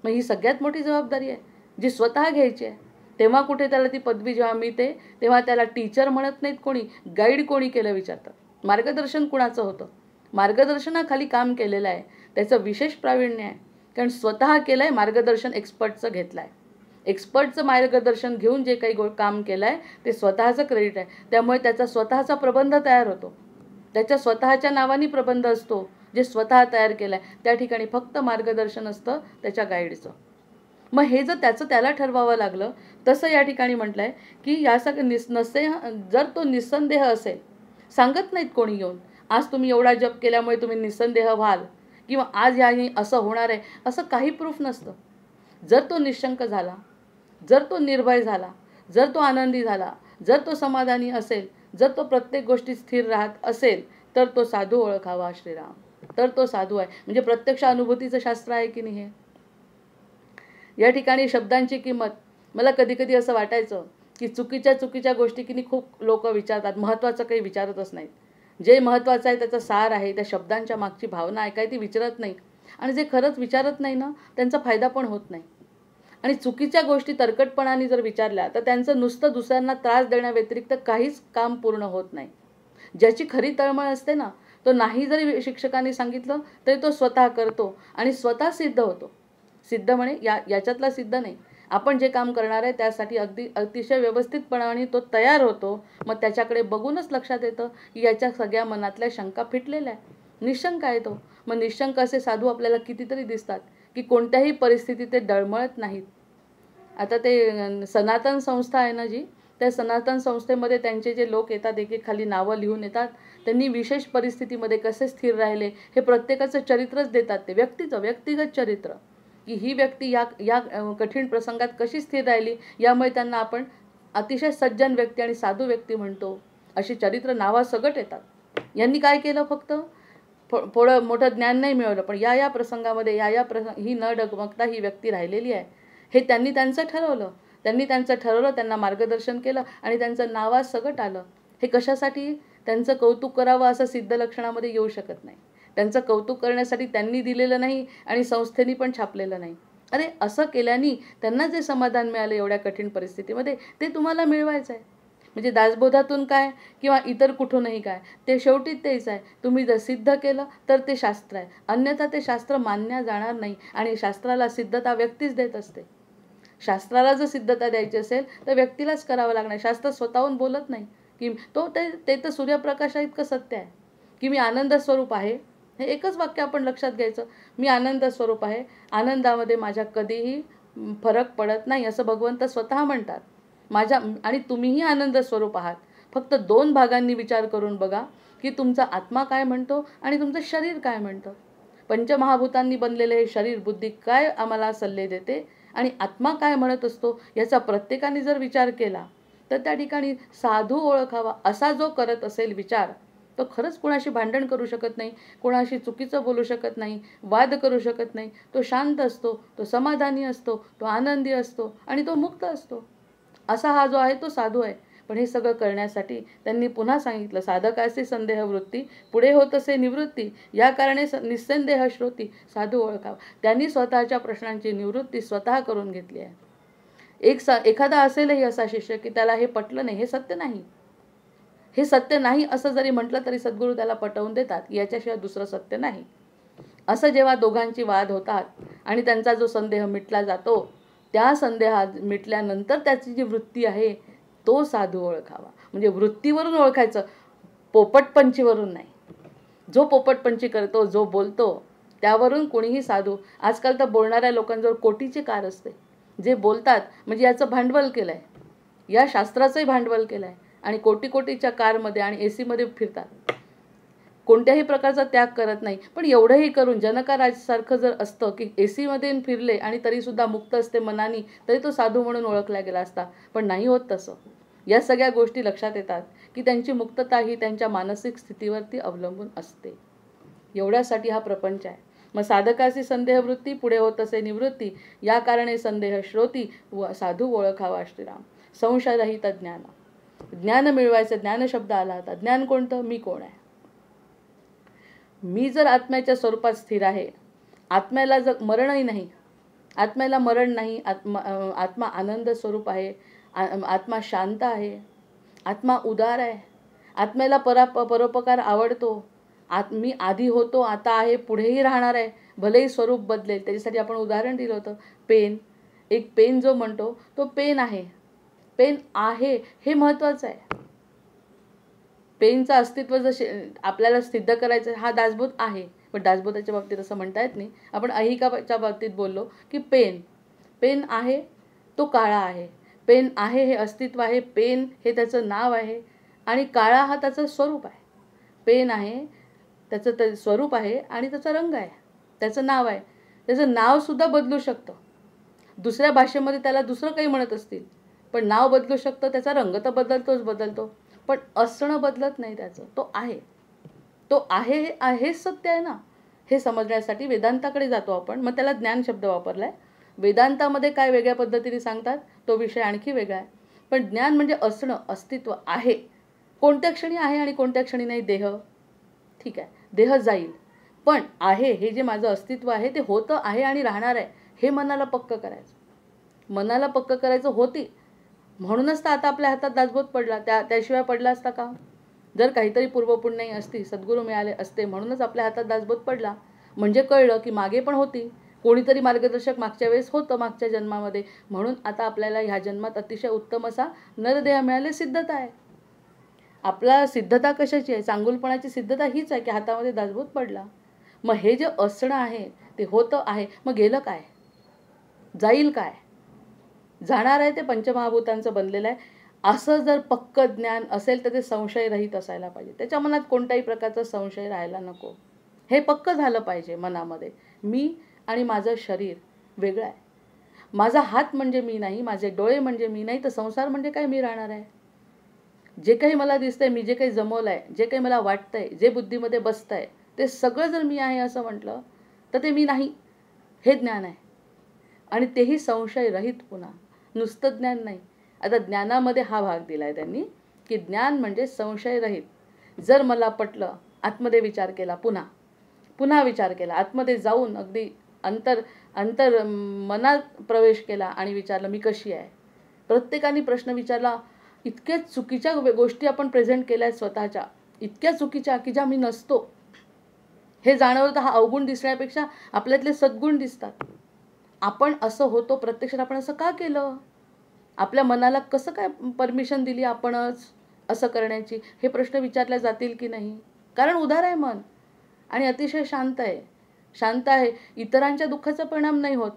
मग ही सगळ्यात मोठी जबाबदारी आहे जी स्वतः घ्यायची आहे. तेव्हा कुठे त्याला ती पदवी जेव्हा मिळते तेव्हा त्याला टीचर म्हणत नाहीत कोणी, गाईड कोणी केलं विचारतात. मार्गदर्शन कुणाचं होतं, मार्गदर्शनाखाली काम केलेलं आहे, त्याचं विशेष प्रावीण्य आहे, कारण स्वतः केलं आहे. मार्गदर्शन एक्सपर्टचं घेतलं आहे, एक्सपर्टचं मार्गदर्शन घेऊन जे काही काम केलं आहे ते स्वतःचं क्रेडिट आहे. त्यामुळे त्याचा स्वतःचा प्रबंध तयार होतो, त्याच्या स्वतःच्या नावाने प्रबंध असतो जे स्वतः तयार केलं आहे. त्या ठिकाणी फक्त मार्गदर्शन असतं त्याच्या गाईडचं. मग हे जर त्याला ठरवावं लागलं, तसं या ठिकाणी म्हटलं आहे की या सगळं जर तो निस्संदेह असेल, सांगत नाहीत कोणी येऊन आज तुम्ही एवढा जप केल्यामुळे तुम्ही निस्संदेह व्हाल किंवा आज याने असं होणार आहे, असं काही प्रूफ नसतं. जर तो निशंक झाला, जर तो निर्भय झाला, जर तो आनंदी झाला, जर तो समाधानी असेल, जर तो प्रत्येक गोष्टीत स्थिर राहत असेल, तर तो साधू ओळखावा श्रीराम. तर तो साधू आहे. म्हणजे प्रत्यक्ष अनुभूतीचं शास्त्र आहे की नाही हे. या ठिकाणी शब्दांची किंमत, मला कधी कधी असं वाटायचं की चुकीच्या गोष्टी की नाही खूप लोक विचारतात, महत्त्वाचं काही विचारतच नाहीत. जे महत्त्वाचं आहे त्याचा सार आहे, त्या शब्दांच्या मागची भावना आहे काय ती विचारत नाही. आणि जे खरंच विचारत नाही ना, त्यांचा फायदा पण होत नाही. आणि चुकीच्या गोष्टी तरकटपणाने जर विचारल्या तर त्यांचं नुसतं दुसऱ्यांना त्रास देण्याव्यतिरिक्त काहीच काम पूर्ण होत नाही. ज्याची खरी तळमळ असते ना, तो नाही जरी शिक्षकांनी सांगितलं तरी तो स्वतः करतो आणि स्वतः सिद्ध होतो. सिद्ध म्हणे याच्यातला सिद्ध नाही, आपण जे काम करणार आहे त्यासाठी अतिशय व्यवस्थितपणाने तो तयार होतो. मग त्याच्याकडे बघूनच लक्षात येतं की याच्या सगळ्या मनातल्या शंका फिटलेल्या आहे, निशंक आहे तो. मग निशंक असे साधू आपल्याला कितीतरी दिसतात की कोणत्याही परिस्थितीत ते डळमळत नाहीत. आता ते सनातन संस्था आहे ना जी, त्या सनातन संस्थेमध्ये त्यांचे जे लोक येतात, एक खाली नावं लिहून येतात, त्यांनी विशेष परिस्थितीमध्ये कसे स्थिर राहिले हे प्रत्येकाचं चरित्रच देतात. ते व्यक्तिगत चरित्र, की ही व्यक्ती या कठीण प्रसंगात कशी स्थिर राहिली, यामुळे त्यांना आपण अतिशय सज्जन व्यक्ती आणि साधू व्यक्ती म्हणतो. अशी चरित्र नावासकट येतात. यांनी काय केलं, फक्त थोडं मोठं ज्ञान नाही मिळवलं, पण या प्रसंगामध्ये ही न डगमगता ही व्यक्ती राहिलेली आहे हे त्यांनी त्यांचं ठरवलं. त्यांनी त्यांचं ठरवलं, त्यांना मार्गदर्शन केलं आणि त्यांचं नावाज सकट आलं. हे कशासाठी? त्यांचं कौतुक करावं असं सिद्ध लक्षणामध्ये येऊ शकत नाही. त्यांचं कौतुक करण्यासाठी त्यांनी दिलेलं नाही आणि संस्थेनी पण छापलेलं नाही. अरे असं केल्याने त्यांना जे समाधान मिळालं एवढ्या कठीण परिस्थितीमध्ये, ते तुम्हाला मिळवायचं आहे. म्हणजे दासबोधातून काय किंवा इतर कुठूनही काय, ते शेवटी तेच आहे. तुम्ही जर सिद्ध केलं तर ते शास्त्र आहे, अन्यथा ते शास्त्र मानल्या जाणार नाही. आणि शास्त्राला सिद्धता व्यक्तीच देत असते. शास्त्राला जर सिद्धता द्यायची असेल तर व्यक्तीलाच करावं लागणार. शास्त्र स्वतःहून बोलत नाही की ते तर सूर्यप्रकाशा इतकं सत्य आहे की मी आनंद स्वरूप आहे. हे एकच वाक्य आपण लक्षात घ्यायचं, मी आनंद स्वरूप आहे, आनंदामध्ये माझ्या कधीही फरक पडत नाही असं भगवंत स्वतः म्हणतात. आणि तुम्हीही आनंद स्वरूप आहात. फक्त 2 भागांनी विचार करून बघा की तुमचा आत्मा काय म्हणतो आणि तुमचं शरीर काय म्हणतं. पंचमहाभूतांनी बनलेले हे शरीर बुद्धी काय आम्हाला सल्ले देते आणि आत्मा काय म्हणत असतो याचा प्रत्येकाने जर विचार केला तर त्या ठिकाणी साधू ओळखावा असा जो करत असेल विचार, तो खरंच कोणाशी भांडण करू शकत नाही, कोणाशी चुकीचं बोलू शकत नाही, वाद करू शकत नाही. तो शांत असतो, तो समाधानी असतो, तो आनंदी असतो आणि तो मुक्त असतो. असा हा जो आहे तो साधू आहे. पण हे सगळं करण्यासाठी त्यांनी पुन्हा सांगितलं, साधकाचे संदेह वृत्ती पुढे होत असे निवृत्ती, या कारणे निस्संदेह श्रोती साधू ओळखावा. त्यांनी स्वतःच्या प्रश्नांची निवृत्ती स्वतः करून घेतली आहे. एखादा असेलही असा शिष्य की त्याला हे पटलं नाही, हे सत्य नाही, हे सत्य नाही असं जरी म्हटलं तरी सद्गुरू त्याला पटवून देतात, याच्याशिवाय दुसरं सत्य नाही. असं जेव्हा दोघांची वाद होतात आणि त्यांचा जो संदेह मिटला जातो, त्या संदेहात मिटल्यानंतर त्याची जी वृत्ती आहे तो साधू ओळखावा. म्हणजे वृत्तीवरून ओळखायचं, पोपटपंचीवरून नाही. जो पोपटपंची करतो, जो बोलतो त्यावरून कोणीही साधू. आजकाल तर बोलणाऱ्या लोकांजवळ कोटीची कार असते. जे बोलतात म्हणजे याचं भांडवल केलं आहे, या शास्त्राचंही भांडवल केलं आहे आणि कोटीच्या कारमध्ये आणि AC मध्ये फिरतात. कोणत्याही प्रकारचा त्याग करत नाही. पण एवढंही करून जनकाराजसारखं जर असतं की AC मध्ये फिरले आणि तरीसुद्धा मुक्त असते मनानी, तरी तो साधू म्हणून ओळखला गेला असता. पण नाही होत तसं. या सगळ्या गोष्टी लक्षात येतात की त्यांची मुक्तता ही त्यांच्या मानसिक स्थितीवरती अवलंबून असते. एवढ्यासाठी हा प्रपंच आहे. मग साधकाची संदेह वृत्ती पुढे होत असे निवृत्ती, या कारणे संदेह श्रोती व साधू ओळखावा श्रीराम. संशयरहित ज्ञान. ज्ञान मिळवायचं, ज्ञान शब्द आला होता. ज्ञान कोणतं? मी कोण आहे. मी जर आत्म्याच्या स्वरूपात स्थिर आहे, आत्म्याला जर मरणही नाही, आत्म्याला मरण नाही, आत्मा आनंद स्वरूप आहे, आत्मा शांत आहे, आत्मा उदार आहे, आत्म्याला परोपकार आवडतो, मी आधी होतो, आता आहे, पुढेही राहणार आहे, भलेही स्वरूप बदलेल. त्याच्यासाठी आपण उदाहरण दिलं होतं, पेन. एक पेन जो म्हणतो तो पेन आहे, पेन आहे हे महत्त्वाचं आहे. पेनचं अस्तित्व जर आपल्याला सिद्ध करायचं, हा दासबोध आहे. पण दासबोधाच्या बाबतीत असं म्हणता येत नाही. आपण अहिकाच्या बाबतीत बोललो की पेन आहे, तो काळा आहे. पेन आहे हे अस्तित्व आहे, पेन हे त्याचं नाव आहे आणि काळा हा त्याचं स्वरूप आहे. पेन आहे, त्याचं स्वरूप आहे आणि त्याचा रंग आहे, त्याचं नाव आहे. त्याचं नावसुद्धा बदलू शकतं. दुसऱ्या भाषेमध्ये त्याला दुसरं काही म्हणत असतील, पण नाव बदलू शकतं, त्याचा रंग तर बदलतो, पण असणं बदलत नाही त्याचं. तो आहे हेच सत्य आहे ना. हे समजण्यासाठी वेदांताकडे जातो आपण. मग त्याला ज्ञान शब्द वापरलाय. वेदांतामध्ये काय वेगळ्या पद्धतीने सांगतात तो विषय आणखी वेगळा आहे. पण ज्ञान म्हणजे असणं, अस्तित्व आहे. कोणत्या क्षणी आहे आणि कोणत्या क्षणी नाही. देह ठीक आहे, देह जाईल, पण आहे हे जे माझं अस्तित्व आहे ते होतं आहे आणि राहणार आहे, हे मनाला पक्क करायचं. मनाला पक्क करायचं होती, म्हणूनच तर आता आपल्या हातात दासबोध पडला. त्याशिवाय पडला असता का? जर काहीतरी पूर्वपुण्याई असती, सद्गुरू मिळाले असते, म्हणूनच आपल्या हातात दासबोध पडला. म्हणजे कळलं की मागे पण होती, कोणीतरी मार्गदर्शक मागच्या वेळेस होतं, मागच्या जन्मामध्ये. म्हणून आता आपल्याला ह्या जन्मात अतिशय उत्तम असा नरदेह मिळाले, सिद्धता आहे. आपला सिद्धता कशाची आहे? चांगुलपणाची सिद्धता हीच आहे की हातामध्ये दासबोध पडला. मग हे जे असणं आहे ते होतं आहे, मग गेलं काय? जाईल काय? जाणार आहे ते पंचमहाभूतांचं बनलेलं आहे. असं जर पक्क ज्ञान असेल तर ते संशयरहित असायला पाहिजे. त्याच्या मनात कोणत्याही प्रकारचा संशय राहायला नको. हे पक्क झालं पाहिजे मनामध्ये. मी आणि माझं शरीर वेगळं आहे. माझा हात म्हणजे मी नाही, माझे डोळे म्हणजे मी नाही, तर संसार म्हणजे काय मी राहणार आहे. जे काही मला दिसतंय, मी जे काही जमवलं आहे, जे काही मला वाटतंय, जे बुद्धीमध्ये बसतंय, ते सगळं जर मी आहे असं म्हटलं तर ते मी नाही. हे ज्ञान आहे आणि तेही संशयरहित. पुन्हा नुसतं ज्ञान नाही. आता ज्ञानामध्ये हा भाग दिला आहे त्यांनी की ज्ञान म्हणजे संशयरहित. जर मला पटलं, आतमध्ये विचार केला, पुन्हा पुन्हा विचार केला, आतमध्ये जाऊन अगदी अंतर अंतर मनात प्रवेश केला आणि विचारलं मी कशी आहे. प्रत्येकाने प्रश्न विचारला. इतक्या चुकीच्या गोष्टी आपण प्रेझेंट केल्या आहेत स्वतःच्या, इतक्या चुकीच्या की ज्या मी नसतो. हे जाणवलं तर हा अवगुण दिसण्यापेक्षा आपल्यातले सद्गुण दिसतात. आपण असं होतो, प्रत्यक्षात आपण असं का केलं, आपल्या मनाला कसं काय परमिशन दिली आपणच असं करण्याची, हे प्रश्न विचारले जातील की नाही. कारण उदार आहे मन आणि अतिशय शांत आहे. शांत आहे, इतरांच्या दुःखाचा परिणाम नाही होत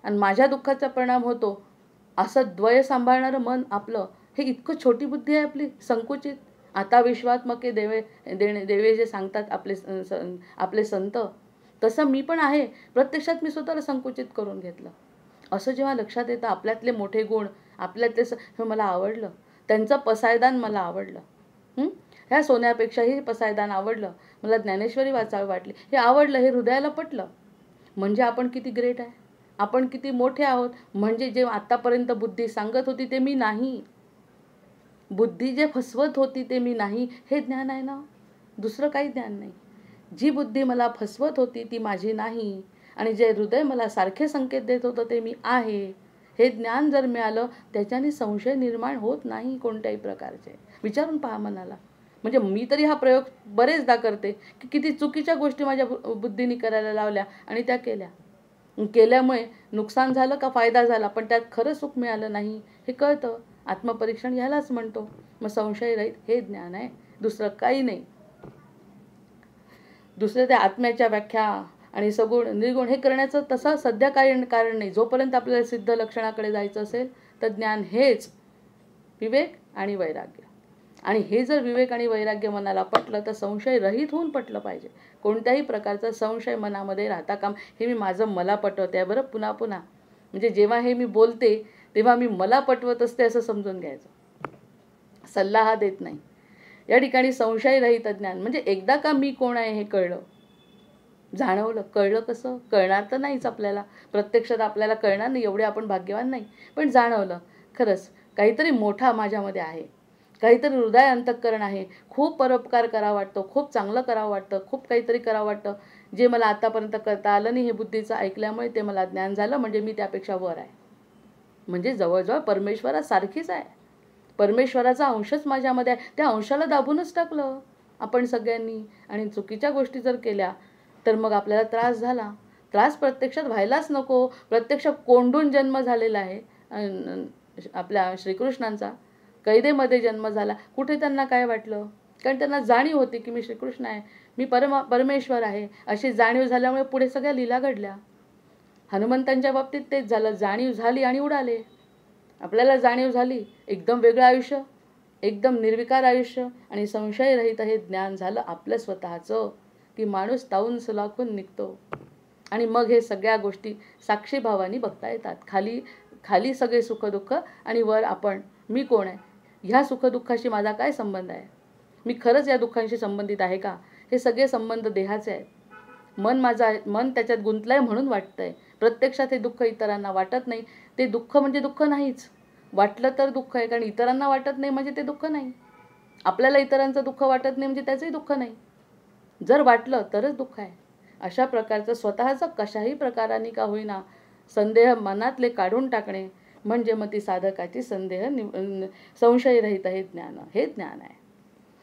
आणि माझ्या दुःखाचा परिणाम होतो असं द्वय सांभाळणारं मन आपलं, हे इतकं छोटी बुद्धी आहे आपली, संकुचित. आता विश्वात्मके देवे जे सांगतात आपले संत, तसं मी पण आहे. प्रत्यक्षात मी स्वतःला संकुचित करून घेतलं. असं जेव्हा लक्षात येतं आपल्यातले मोठे गुण, आपल्यातले हे मला आवडलं, त्यांचं पसायदान मला आवडलं, ह्या सोन्यापेक्षाही पसायदान आवडलं, मला ज्ञानेश्वरी वाचावी वाटली, हे आवडलं, हे हृदयाला पटलं, म्हणजे आपण किती ग्रेट आहे, आपण किती मोठे आहोत. म्हणजे जे आत्तापर्यंत बुद्धी सांगत होती ते मी नाही, बुद्धी जे फसवत होती ते मी नाही, हे ज्ञान आहे ना, दुसरं काही ज्ञान नाही. जी बुद्धी मला फसवत होती ती माझी नाही आणि जे हृदय मला सारखे संकेत देत होतं ते मी आहे, हे ज्ञान जर मिळालं त्याच्याने संशय निर्माण होत नाही कोणत्याही प्रकारचे. विचारून पहा मनाला. म्हणजे मी तरी हा प्रयोग बरेचदा करते की किती चुकीच्या गोष्टी माझ्या बुद्धीने करायला लावल्या आणि त्या केल्यामुळे नुकसान झालं का फायदा झाला, पण त्यात खरं सुख मिळालं नाही हे कळतं. आत्मपरीक्षण ह्यालाच म्हणतो. मग संशय रहित हे ज्ञान आहे, दुसरं काही नाही. दुसरं त्या आत्म्याच्या व्याख्या आणि सगुण निर्गुण हे करण्याचं तसं सध्या काही कारण नाही. जोपर्यंत आपल्याला सिद्ध लक्षणाकडे जायचं असेल तर ज्ञान हेच विवेक आणि वैराग्य. आणि हे जर विवेक आणि वैराग्य मनाला पटलं तर संशय रहित होऊन पटलं पाहिजे. कोणत्याही प्रकारचा संशय मनामध्ये राहता काम. हे मी माझं मला पटवते आहे बरं पुन्हा पुन्हा. म्हणजे जेव्हा हे मी बोलते तेव्हा मी मला पटवत असते असं समजून घ्यायचं, सल्ला हा देत नाही. या ठिकाणी संशय रहित ज्ञान म्हणजे एकदा का मी कोण आहे हे कळलं, जाणवलं. कळलं कसं, कळणार तर नाहीच आपल्याला, प्रत्यक्षात आपल्याला कळणार नाही, एवढे आपण भाग्यवान नाही, पण जाणवलं खरंच काहीतरी मोठा माझ्यामध्ये आहे, काहीतरी हृदय अंतःकरण आहे, खूप परोपकार करावा वाटतो, खूप चांगलं करावं वाटतं, खूप काहीतरी करावं वाटतं, जे मला आतापर्यंत करता आलं नाही. हे बुद्धीचं ऐकल्यामुळे ते मला ज्ञान झालं, म्हणजे मी त्यापेक्षा वर आहे. म्हणजे जवळजवळ परमेश्वरासारखीच आहे, परमेश्वराचा अंशच माझ्यामध्ये आहे. त्या अंशाला दाबूनच टाकलं आपण सगळ्यांनी आणि चुकीच्या गोष्टी जर केल्या तर मग आपल्याला त्रास झाला. त्रास प्रत्यक्षात व्हायलाच नको. प्रत्यक्ष कोंडून जन्म झालेला आहे आपल्या श्रीकृष्णांचा. कैदेमध्ये जन्म झाला. कुठे त्यांना काय वाटलं, कारण त्यांना जाणीव होती की मी श्रीकृष्ण आहे, मी परमेश्वर आहे, अशी जाणीव झाल्यामुळे पुढे सगळ्या लीला घडल्या. हनुमंतांच्या बाबतीत तेच झालं, जाणीव झाली आणि उडाले. आपल्याला जाणीव झाली, एकदम वेगळं आयुष्य, एकदम निर्विकार आयुष्य आणि संशयरहित हे ज्ञान झालं आपलं स्वतःचं, की माणूस तावून सुलाखून निघतो. आणि मग हे सगळ्या गोष्टी साक्षीभावानी बघता येतात. खाली खाली सगळे सुखदुःख आणि वर आपण, मी कोण आहे, ह्या सुखदुःखाशी माझा काय संबंध आहे, मी खरंच या दुःखांशी संबंधित आहे का. हे सगळे संबंध देहाचे आहेत. मन त्याच्यात गुंतलंय म्हणून वाटतंय. प्रत्यक्षात हे दुःख इतरांना वाटत नाही. ते दुःख म्हणजे दुःख नाहीच. वाटलं तर दुःख आहे, कारण इतरांना वाटत नाही म्हणजे ते दुःख नाही. आपल्याला इतरांचं दुःख वाटत नाही म्हणजे त्याचंही दुःख नाही. जर वाटलं तरच दुःख आहे. अशा प्रकारचं स्वतःचं कशाही प्रकाराने का होईना संदेह मनातले काढून टाकणे म्हणजे मग ती साधकाची संशयरहित हे ज्ञान आहे.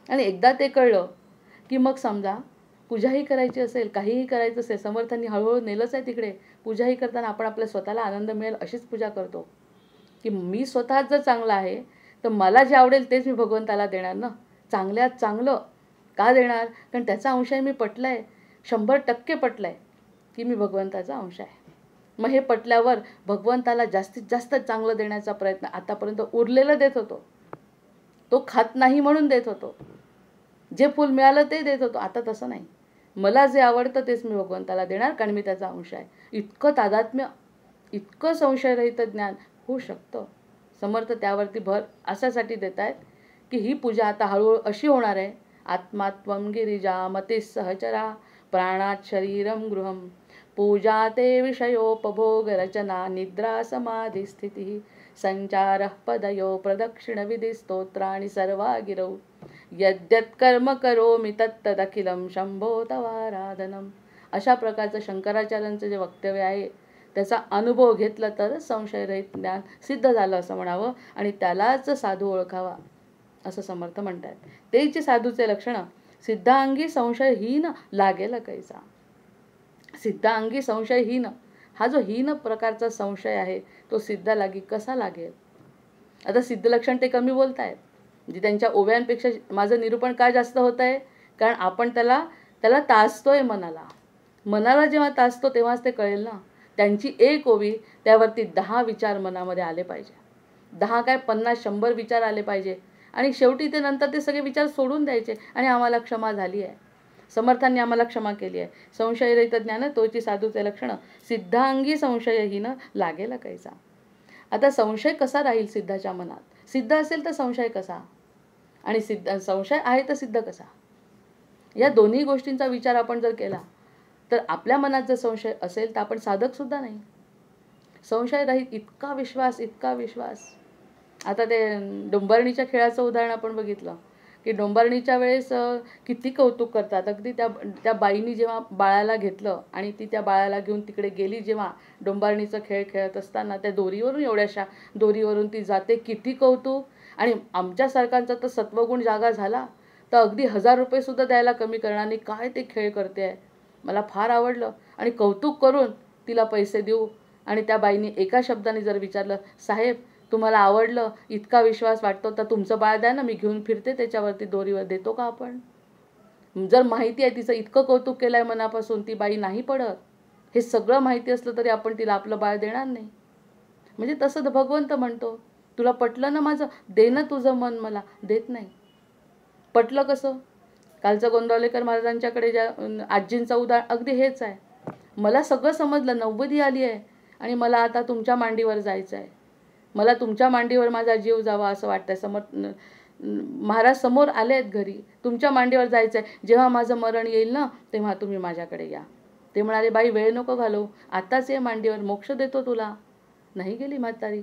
आणि एकदा ते कळलं की मग समजा पूजाही करायची असेल, काहीही करायचं असेल, समर्थांनी हळूहळू नेलंच आहे तिकडे. पूजाही करताना आपण आपल्या स्वतःला आनंद मिळेल अशीच पूजा करतो, की मी स्वतः जर चांगला आहे तर मला जे आवडेल तेच मी भगवंताला देणार ना. चांगल्यात चांगलं का देणार, कारण त्याचा अंश आहे, मी पटलं आहे, 100% पटलं आहे की मी भगवंताचा अंश आहे. मग हे पटल्यावर भगवंताला जास्तीत जास्त चांगलं देण्याचा प्रयत्न आतापर्यंत उरलेलं देत होतो. तो खात नाही म्हणून देत होतो, जे फूल मिळालं ते देत होतो. आता तसं नाही, मला जे आवडतं तेच मी भगवंताला देणार, कारण मी त्याचा अंश आहे. इतकं तादात्म्य, इतकं संशयरहित ज्ञान होऊ शकतं. समर्थ त्यावरती भर अशासाठी देत आहेत की ही पूजा आता हळूहळू अशी होणार आहे. आत्मा त्वं गिरिजा मते सहचरा प्राणात शरीरम गृहम पूजा ते विषयोपभोग रचना निद्रा समाधी स्थिती संचार पदयो प्रदक्षिण विधी स्तोत्राणि सर्वा गिरौ यद्यत्कर्म करोमि तत्तदखिलं शंभो तवाराधनम. अशा प्रकारचं शंकराचार्यांचं जे वक्तव्य आहे त्याचा अनुभव घेतला तर संशयरहित ज्ञान सिद्ध झालं असं म्हणावं आणि त्यालाच साधू ओळखावा असं समर्थ म्हणतात. तेची साधूचे लक्षण सिद्धांगी संशयहीन लागेल कैसा. सिद्धांगी संशयहीन हा जो हीन प्रकारचा संशय आहे तो सिद्ध लागी कसा लागेल. आता सिद्ध लक्षण ते कमी बोलतायत म्हणजे त्यांच्या ओव्यांपेक्षा माझं निरूपण का जास्त होत आहे कारण आपण त्याला तासतोय. मनाला जेव्हा तासतो तेव्हाच ते कळेल ना. त्यांची एक ओवी त्यावरती 10 विचार मनामध्ये आले पाहिजे. 10 काय 50 100 विचार आले पाहिजे आणि शेवटी ते नंतर ते सगळे विचार सोडून द्यायचे आणि आम्हाला क्षमा झाली आहे. समर्थांनी आम्हाला क्षमा केली आहे. संशयरहित ज्ञान तोची साधूचे लक्षण सिद्धांगी संशयहीन लागेल कैसा. आता संशय कसा राहील सिद्धाच्या मनात. सिद्ध असेल तर संशय कसा आणि संशय आहे तर सिद्ध कसा. या दोन्ही गोष्टींचा विचार आपण जर केला तर आपल्या मनात जर संशय असेल तर आपण साधक सुद्धा नाही. संशय रहित इतका विश्वास. आता ते डोंबारणीच्या खेळाचं उदाहरण आपण बघितलं की डोंबारणीच्या वेळेस किती कौतुक करतात. अगदी त्या बाईनी जेव्हा बाळाला घेतलं आणि ती त्या बाळाला घेऊन तिकडे गेली जेव्हा डोंबारणीचा खेळ खेळत असताना त्या दोरीवरून एवढ्याशा दोरीवरून ती जाते. किती कौतुक. आणि आमच्यासारखांचा तर सत्वगुण जागा झाला तर अगदी 1000 रुपये सुद्धा द्यायला कमी करणार नाही. काय ते खेळ करते आहे. मला फार आवडलं आणि कौतुक करून तिला पैसे देऊ. आणि त्या बाईने एका शब्दाने जर विचारलं साहेब तुम्हाला आवडलं इतका विश्वास वाटतो तर तुमचं बाळ द्या ना मी घेऊन फिरते त्याच्यावरती दोरीवर. देतो का आपण. जर माहिती आहे तिचं इतकं कौतुक केलं आहे मनापासून ती बाई नाही पडत. हे सगळं माहिती असलं तरी आपण तिला आपलं बाळ देणार नाही. म्हणजे तसं भगवंत म्हणतो तुला पटलं ना माझं दे ना तुझं मन मला. देत नाही. पटलं कसं. कालचं गोंदावलेकर महाराजांच्याकडे ज्या आजींचं उदाहरण अगदी हेच आहे. मला सगळं समजलं 90 आली आहे आणि मला आता तुमच्या मांडीवर जायचं आहे. मला तुमच्या मांडीवर माझा जीव जावा असं वाटतंय. महाराज समोर आले आहेत घरी. तुमच्या मांडीवर जायचं आहे. जेव्हा माझं मरण येईल ना तेव्हा तुम्ही माझ्याकडे या. ते म्हणाले बाई वेळ नको घालवू आताच ये मांडीवर मोक्ष देतो तुला. नाही गेली म्हातारी.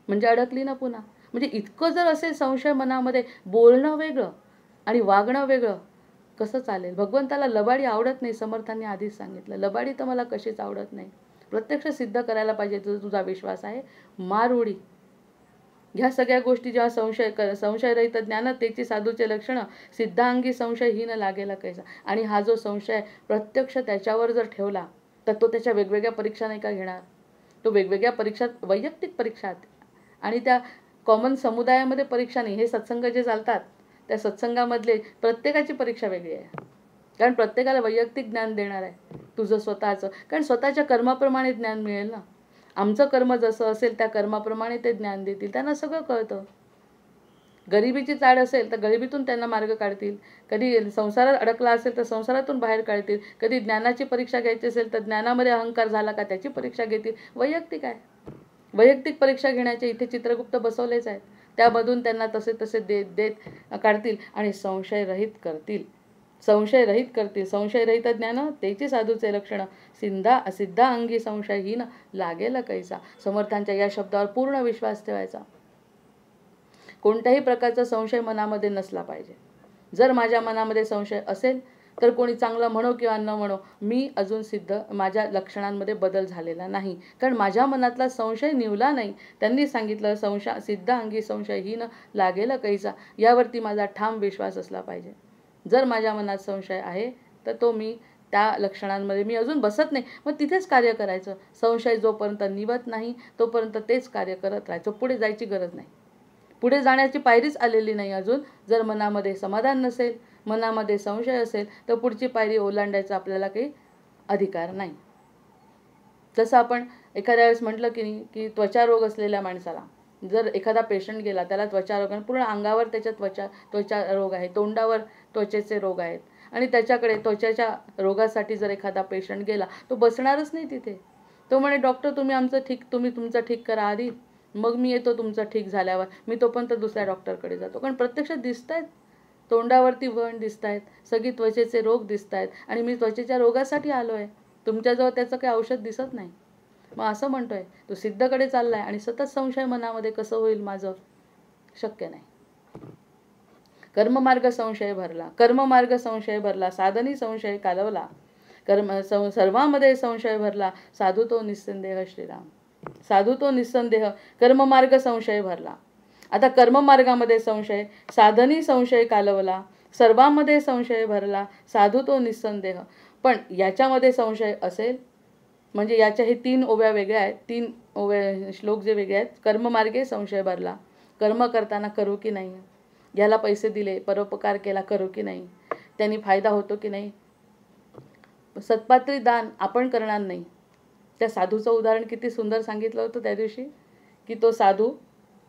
म्हणजे अडकली ना पुन्हा. म्हणजे इतकं जर असेल संशय मनामध्ये बोलणं वेगळं आणि वागणं वेगळं कसं चालेल. भगवंताला लबाडी आवडत नाही. समर्थांनी आधीच सांगितलं लबाडी तर मला कशीच आवडत नाही. प्रत्यक्ष सिद्ध करायला पाहिजे तुझा विश्वास आहे. मार उडी. ह्या सगळ्या गोष्टी जेव्हा संशयरहित ज्ञान तेची साधूचे लक्षण सिद्धांगी संशयहीन लागेला कैसा. आणि हा जो संशय प्रत्यक्ष त्याच्यावर जर ठेवला तर तो त्याच्या वेगवेगळ्या परीक्षा नाही का घेणार. तो वेगवेगळ्या परीक्षात वैयक्तिक परीक्षात आणि त्या कॉमन समुदायामध्ये परीक्षा नाही. हे सत्संग जे चालतात त्या सत्संगामधले प्रत्येकाची परीक्षा वेगळी आहे. कारण प्रत्येकाला वैयक्तिक ज्ञान देणार आहे तुझं स्वतःचं. कारण स्वतःच्या कर्माप्रमाणे ज्ञान मिळेल ना. आमचं कर्म जसं असेल त्या कर्माप्रमाणे ते ज्ञान देतील. त्यांना सगळं कळतं. गरिबीची चाड असेल तर गरिबीतून त्यांना मार्ग काढतील. कधी संसारात अडकला असेल तर संसारातून बाहेर काढतील. कधी ज्ञानाची परीक्षा घ्यायची असेल तर ज्ञानामध्ये अहंकार झाला का त्याची परीक्षा घेतील. वैयक्तिक आहे. वैयक्तिक परीक्षा घेण्याचे इथे चित्रगुप्त बसवलेच आहेत. त्यामधून त्यांना तसे देत काढतील आणि संशयरहित करतील. संशयरहित ज्ञान तेची साधूचे लक्षण सिद्धा अंगी संशयहीन लागेल कैसा. समर्थांच्या या शब्दावर पूर्ण विश्वास ठेवायचा. कोणत्याही प्रकारचा संशय मनामध्ये नसला पाहिजे. जर माझ्या मनामध्ये संशय असेल तर कोणी चांगलं म्हणो किंवा न म्हणो मी अजून सिद्ध माझ्या लक्षणांमध्ये बदल झालेला नाही. कारण माझ्या मनातला संशय निवला नाही. त्यांनी सांगितलं सिद्ध अंगी संशयहीन लागेल कैसा. यावरती माझा ठाम विश्वास असला पाहिजे. जर माझ्या मनात संशय आहे तर तो मी त्या लक्षणांमध्ये मी अजून बसत नाही. मग तिथेच कार्य करायचं. संशय जोपर्यंत निवत नाही तोपर्यंत तेच कार्य करत राहायचं. पुढे जायची गरज नाही. पुढे जाण्याची पायरीच आलेली नाही अजून. जर मनामध्ये समाधान नसेल मनामध्ये संशय असेल तर पुढची पायरी ओलांडायचा आपल्याला काही अधिकार नाही. जसं आपण एखाद्या वेळेस म्हटलं की त्वचा रोग असलेल्या माणसाला जर एखादा पेशंट गेला त्याला त्वचा रोग आणि पूर्ण अंगावर त्याच्या त्वचा रोग आहे. तोंडावर त्वचेचे रोग आहेत आणि त्याच्याकडे त्वचेच्या रोगासाठी जर एखादा पेशंट गेला तो बसणारच नाही तिथे. तो म्हणे डॉक्टर तुम्ही तुमचं ठीक करा आधी मग मी येतो तुमचं ठीक झाल्यावर. मी तोपर्यंत दुसऱ्या डॉक्टरकडे जातो. कारण प्रत्यक्षात दिसत आहेत. तोंडावरती व्रण दिसत आहेत. सगळी त्वचेचे रोग दिसत आहेत आणि मी त्वचेच्या रोगासाठी आलो आहे. तुमच्याजवळ त्याचं काही औषध दिसत नाही. मग असं म्हणतोय तो सिद्धकडे चाललाय आणि सतत संशय मनामध्ये, कसं होईल माझं, शक्य नाही. कर्ममार्ग संशय भरला, कर्ममार्ग संशय भरला, साधनी संशय कालवला, सर्वांमध्ये संशय भरला, साधू तो निस्संदेह श्रीराम. साधू तो निस्संदेह, कर्ममार्ग संशय भरला. आता कर्ममार्गामध्ये संशय, साधनी संशय कालवला, सर्वांमध्ये संशय भरला, साधू तो निस्संदेह. पण याच्यामध्ये संशय असेल म्हणजे याच्या हे 3 ओव्या वेगळ्या आहेत, 3 ओव्या श्लोक जे वेगळे आहेत. कर्ममार्गे संशय भरला, कर्म करताना करू की नाही, याला पैसे दिले, परोपकार केला, करू की नाही, त्यांनी फायदा होतो की नाही. सत्पात्री दान आपण करणार नाही. त्या साधूचं उदाहरण किती सुंदर सांगितलं होतं त्या दिवशी, की तो साधू,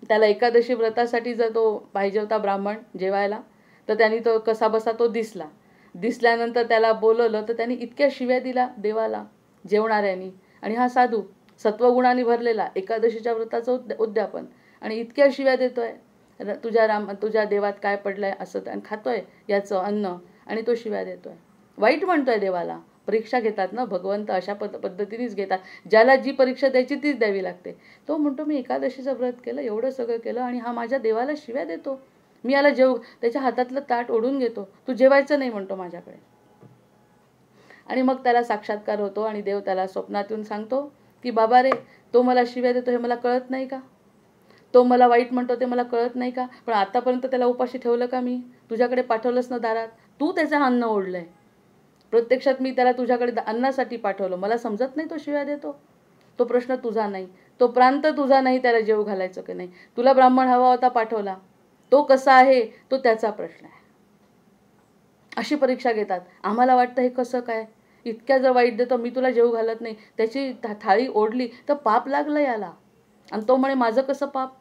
त्याला एकादशी व्रतासाठी जर तो पाहिजे होता ब्राह्मण जेवायला, तर त्यांनी तो कसाबसा तो दिसल्यानंतर त्याला बोलवलं, तर त्यांनी इतक्या शिव्या दिला देवाला जेवणाऱ्यांनी. आणि हा साधू सत्वगुणाने भरलेला, एकादशीच्या व्रताचं उद्यापन, आणि इतक्या शिव्या देतोय, तुझ्या देवात काय पडलंय असं, आणि खातोय याचं अन्न आणि तो शिव्या देतोय, वाईट म्हणतोय देवाला. परीक्षा घेतात ना भगवंत, अशा पद्धतीनेच घेतात. ज्याला जी परीक्षा द्यायची तीच द्यावी लागते. तो म्हणतो मी एकादशीचं व्रत केलं, एवढं सगळं केलं, आणि हा माझ्या देवाला शिव्या देतो. मी याला त्याच्या हातातलं ताट ओढून घेतो, तू जेवायचं नाही म्हणतो माझ्याकडे. आणि मग त्याला साक्षात्कार होतो आणि देव त्याला स्वप्नात येऊन सांगतो की बाबा रे, तो मला शिव्या देतो हे मला कळत नाही का, तो मला वाईट म्हणतो ते मला कळत नाही का, पण आतापर्यंत त्याला उपाशी ठेवलं का मी, तुझ्याकडे पाठवलंच ना दारात, तू त्याचं अन्न ओढलंय. प्रत्यक्षात मी त्याला तुझ्याकडे अन्नासाठी पाठवलं, मला समजत नाही तो शिव्या देतो. तो प्रश्न तुझा नाही, तो प्रांत तुझा नाही त्याला जेव घालायचं की नाही. तुला ब्राह्मण हवा होता, पाठवला, तो कसा आहे तो त्याचा प्रश्न आहे. अशी परीक्षा घेतात. आम्हाला वाटतं हे कसं काय, इतक्या जर वाईट देतो, मी तुला जेव घालत नाही, त्याची थाळी ओढली तर पाप लागलं याला. आणि तो म्हणे माझं कसं पाप,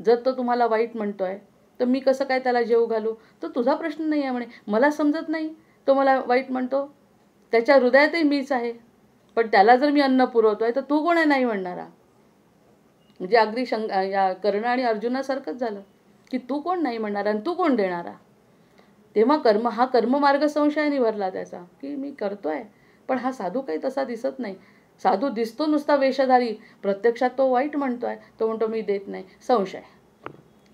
जर तो तुम्हाला वाईट म्हणतोय तर मी कसं काय त्याला जेव घालू, तो तुझा प्रश्न नाही आहे म्हणे. मला समजत नाही तो मला वाईट म्हणतो, त्याच्या हृदयातही मीच आहे, पण त्याला जर मी अन्न पुरवतोय तर तू कोण आहे नाही म्हणणारा. म्हणजे अगदी या कर्ण आणि अर्जुनासारखंच झालं की तू कोण नाही म्हणणारा आणि तू कोण देणारा. तेव्हा हा कर्ममार्ग संशयाने भरला त्याचा, की मी करतोय, पण हा साधू काही तसा दिसत नाही. साधू दिसतो नुसता वेषधारी, प्रत्यक्षात तो वाईट म्हणतोय. तो म्हणतो मी देत नाही. संशय.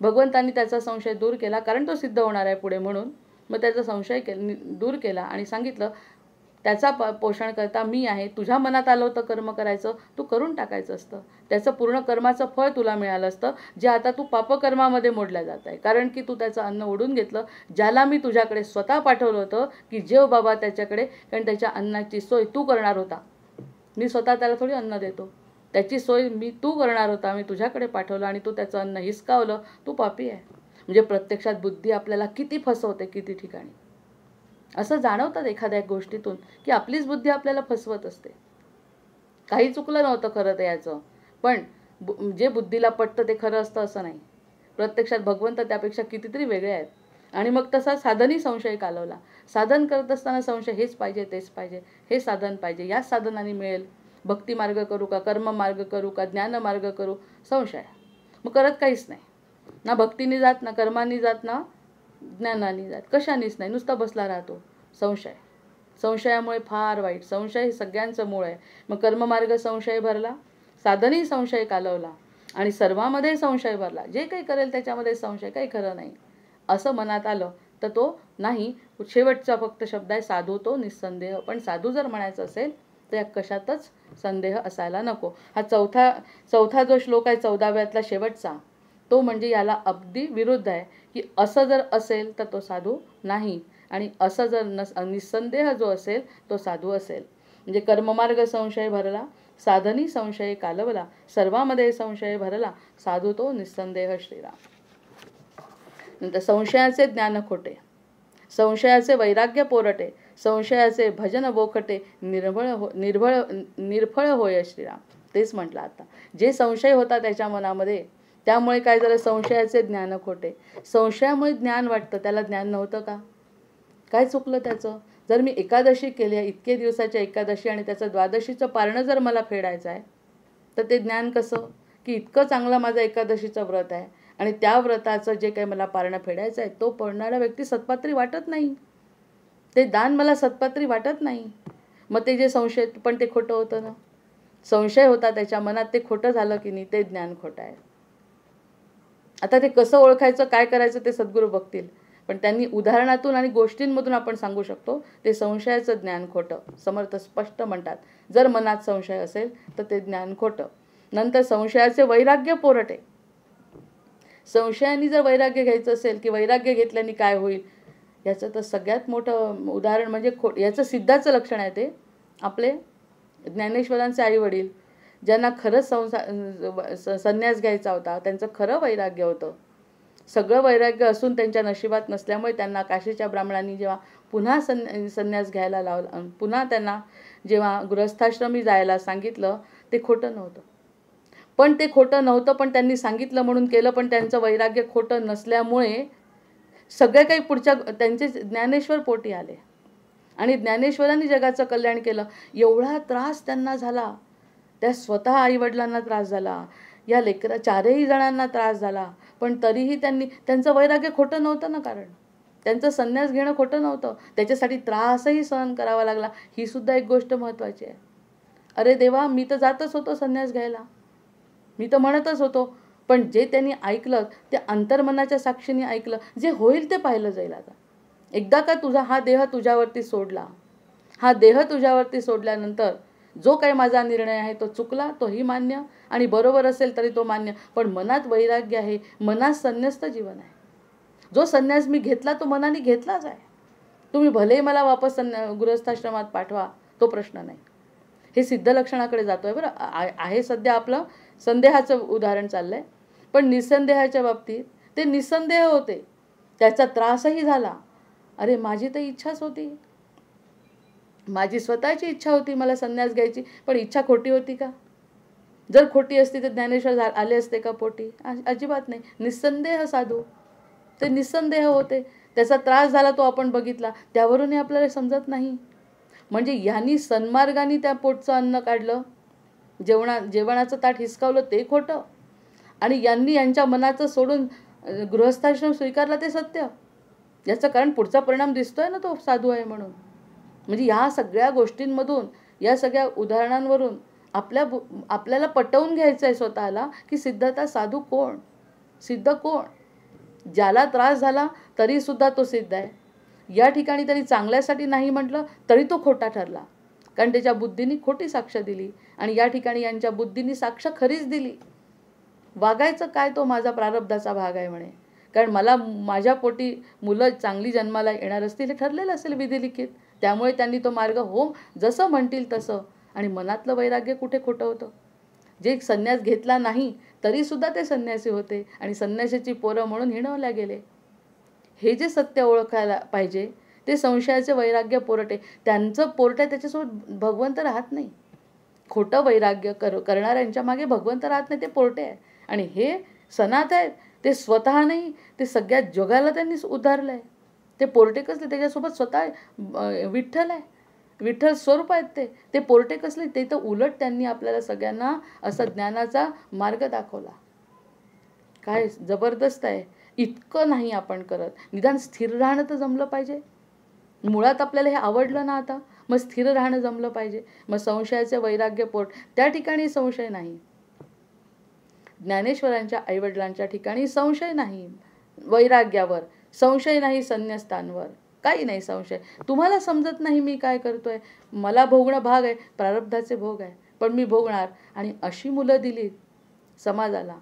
भगवंतांनी त्याचा संशय दूर केला, कारण तो सिद्ध होणार आहे पुढे म्हणून. मग त्याचा संशय दूर केला आणि सांगितलं त्याचा पोषण करता मी आहे. तुझ्या मनात आलं होतं कर्म करायचं, तू करून टाकायचं असतं, त्याचं पूर्ण कर्माचं फळ तुला मिळालं असतं, जे आता तू पापकर्मामध्ये मोडल्या जात आहे. कारण की तू त्याचं अन्न ओढून घेतलं, ज्याला मी तुझ्याकडे स्वतः पाठवलं होतं की जेव बाबा त्याच्याकडे, कारण त्याच्या अन्नाची सोय तू करणार होता. मी स्वतः त्याला थोडी अन्न देतो, त्याची सोय तू करणार होता. मी तुझ्याकडे पाठवलं आणि तू त्याचं अन्न हिसकावलं, तू पापी आहे. म्हणजे प्रत्यक्षात बुद्धी आपल्याला किती फसवते, किती ठिकाणी. असं जाणवतात एखाद्या गोष्टीतून की आपलीच बुद्धी आपल्याला फसवत असते. काही चुकलं नव्हतं खरं तर याचं, पण जे बुद्धीला पटतं ते खरं असतं असं नाही. प्रत्यक्षात भगवंत त्यापेक्षा कितीतरी वेगळे आहेत. आणि मग तसा साधनी संशय कालवला. साधन करत असताना संशय, हेच पाहिजे तेच पाहिजे, हे साधन पाहिजे, याच साधनाने मिळेल. भक्ती मार्ग करू का, कर्म मार्ग करू का, ज्ञान मार्ग करू, संशय. मग करत काहीच नाही, ना भक्तीने जात, ना कर्मांनी जात, ना ज्ञानाने जात, कशानेच नाही, नुसता बसला राहतो. संशय. संशयामुळे फार वाईट. संशय हे सगळ्यांचं मूळ आहे. मग कर्ममार्ग संशय भरला, साधनी संशय कालवला, आणि सर्वांमध्ये संशय भरला. जे काही करेल त्याच्यामध्ये संशय, काही खरं नाही असं मनात आलं तर तो नाही. शेवटचा फक्त शब्द आहे साधू तो निस्संदेह. पण साधू जर म्हणायचं असेल तर या कशातच संदेह असायला नको. हा चौथा जो श्लोक आहे 14व्यातला शेवटचा, तो म्हणजे याला अगदी विरुद्ध आहे, की असं जर असेल तर तो साधू नाही, आणि असं जर निस्संदेह जो असेल तो साधू असेल. म्हणजे कर्ममार्ग संशय भरला, साधनी संशय कालवला, सर्वांमध्ये संशय भरला, साधू तो निस्संदेह श्रीराम. नंतर संशयाचे ज्ञान खोटे, संशयाचे वैराग्य पोरटे, संशयाचे भजन बोखटे, निर्फळ होय श्रीराम. तेच म्हटलं आता, जे संशय होता त्याच्या मनामध्ये, त्यामुळे काय झालं, संशयाचे ज्ञान खोटे. संशयामुळे ज्ञान वाटतं, त्याला ज्ञान नव्हतं का, काय चुकलं त्याचं. जर मी एकादशी केली आहे, इतके दिवसाच्या एकादशी, आणि त्याचं द्वादशीचं पारणं जर मला फेडायचं आहे, तर ते ज्ञान कसं, की इतकं चांगलं माझं एकादशीचं व्रत आहे, आणि त्या व्रताचं जे काही मला पारणं फेडायचं आहे, तो पडणारा व्यक्ती सत्पात्री वाटत नाही, ते दान मला सत्पात्री वाटत नाही. मग ते जे संशय पण ते खोटं होतं ना. संशय होता त्याच्या मनात, ते खोटं झालं की नाही, ते ज्ञान खोटं आहे. आता ते कसं ओळखायचं, काय करायचं ते सद्गुरू बघतील. पण त्यांनी उदाहरणातून आणि गोष्टींमधून आपण सांगू शकतो ते संशयाचं ज्ञान खोटं. समर्थ स्पष्ट म्हणतात, जर मनात संशय असेल तर ते ज्ञान खोटं. नंतर संशयाचे वैराग्य पोरटे. संशयाने जर वैराग्य घ्यायचं असेल की वैराग्य घेतल्याने काय होईल, याचं तर सगळ्यात मोठं उदाहरण म्हणजे याचं सिद्धाचं लक्षण आहे ते आपले ज्ञानेश्वरांचे आईवडील, ज्यांना खरंच संन्यास घ्यायचा होता, त्यांचं खरं वैराग्य होतं. सगळं वैराग्य असून त्यांच्या नशिबात नसल्यामुळे त्यांना काशीच्या ब्राह्मणांनी जेव्हा पुन्हा संन्यास घ्यायला लावला, पुन्हा त्यांना जेव्हा गृहस्थाश्रमी जायला सांगितलं, ते खोटं नव्हतं. पण ते खोटं नव्हतं, पण त्यांनी सांगितलं म्हणून केलं. पण त्यांचं वैराग्य खोटं नसल्यामुळे सगळे काही पुढच्या त्यांचे ज्ञानेश्वर पोटी आले आणि ज्ञानेश्वरांनी जगाचं कल्याण केलं. एवढा त्रास त्यांना झाला, त्या स्वतः आईवडिलांना त्रास झाला, या चारही जणांना त्रास झाला, पण तरीही त्यांचं वैराग्य खोटं नव्हतं ना. कारण त्यांचं संन्यास घेणं खोटं नव्हतं, त्याच्यासाठी त्रासही सहन करावा लागला. ही सुद्धा एक गोष्ट महत्त्वाची आहे. अरे देवा, मी तर जातच होतो संन्यास घ्यायला, मी तर म्हणतच होतो, पण जे त्यांनी ऐकलं ते अंतर्मनाच्या साक्षीने ऐकलं. जे होईल ते पाहिलं जाईल. आता एकदा का तुझा हा देह तुझ्यावरती सोडला, हा देह तुझ्यावरती सोडल्यानंतर जो काही माझा निर्णय आहे तो चुकला, तोही मान्य, आणि बरोबर असेल तरी तो मान्य. पण मनात वैराग्य आहे, मनात संन्यस्त जीवन आहे. जो संन्यास मी घेतला तो मनाने घेतलाच आहे. तुम्ही भलेही मला वापस गृहस्थाश्रमात पाठवा, तो प्रश्न नाही. हे सिद्ध लक्षणाकडे जातोय बरं. आहे सध्या आपलं संदेहाचं उदाहरण चाललंय, पण निसंदेहाच्या बाबतीत ते निसंदेह होते, त्याचा त्रासही झाला. अरे माझी तर इच्छाच होती, माझी स्वतःची इच्छा होती मला संन्यास घ्यायची, पण इच्छा खोटी होती का? जर खोटी असती तर ज्ञानेश्वर आले असते का पोटी? अजिबात नाही. निसंदेह साधू, ते निसंदेह होते. त्याचा त्रास झाला तो आपण बघितला, त्यावरूनही आपल्याला समजत नाही. म्हणजे यांनी सन्मार्गाने त्या पोटचं अन्न काढलं, जेवणाचं ताट हिसकावलं, ते खोटं, आणि यांनी यांच्या मनाचं सोडून गृहस्थाश्रम स्वीकारला, ते सत्य. याचं कारण पुढचा परिणाम दिसतोय ना, तो साधू आहे म्हणून. म्हणजे या सगळ्या गोष्टींमधून, या सगळ्या उदाहरणांवरून आपल्याला पटवून घ्यायचं आहे स्वतःला की सिद्धता साधू कोण, सिद्ध कोण. ज्याला त्रास झाला तरी सुद्धा तो सिद्ध आहे. या ठिकाणी त्यांनी चांगल्यासाठी नाही म्हटलं तरी तो खोटा ठरला, कारण त्याच्या बुद्धीने खोटी साक्ष दिली, आणि या ठिकाणी यांच्या बुद्धीने साक्ष खरीच दिली. वागायचं काय, तो माझा प्रारब्धाचा भाग आहे म्हणे. कारण मला माझ्या पोटी मुलं चांगली जन्माला येणार असतील हे ठरलेलं असेल विधिलिखित, त्यामुळे त्यांनी तो मार्ग हो जसं म्हणतील तसं. आणि मनातलं वैराग्य कुठे खोटं होतं. जे संन्यास घेतला नाही तरी सुद्धा ते संन्यासी होते आणि संन्यासाची पोरं म्हणून हिणवल्या गेले. हे जे सत्य ओळखायला पाहिजे ते संशयाचे वैराग्य पोरटे. त्यांचं पोरटे, त्याच्यासोबत भगवंत राहत नाही. खोटं वैराग्य करणाऱ्यांच्या मागे भगवंत राहत नाही, ते पोरटे आहे. आणि हे सनाथ आहेत, ते स्वतः नाही, ते सगळ्या जगाला त्यांनी उद्धारलं आहे. ते पोरटे कसले, त्याच्यासोबत स्वतः विठ्ठल आहे, विठ्ठल स्वरूप आहेत ते पोरटे कसले. ते तर उलट त्यांनी आपल्याला सगळ्यांना असा ज्ञानाचा मार्ग दाखवला. काय जबरदस्त आहे. इतकं नाही आपण करत. निदान स्थिर राहणं तर जमलं पाहिजे. मुळात आपल्याला हे आवडलं ना, आता मग स्थिर राहणं जमलं पाहिजे. मग संशयाचे वैराग्य पोट, त्या ठिकाणी संशय नाही. ज्ञानेश्वरांच्या आईवडिलांच्या ठिकाणी संशय नाही वैराग्यावर, संशय नाही संन्यस्तांवर, काही नाही संशय. तुम्हाला समजत नाही मी काय करतोय, मला भोगणं भाग आहे, प्रारब्धाचे भोग आहे, पण मी भोगणार. आणि अशी मुलं दिली समाजाला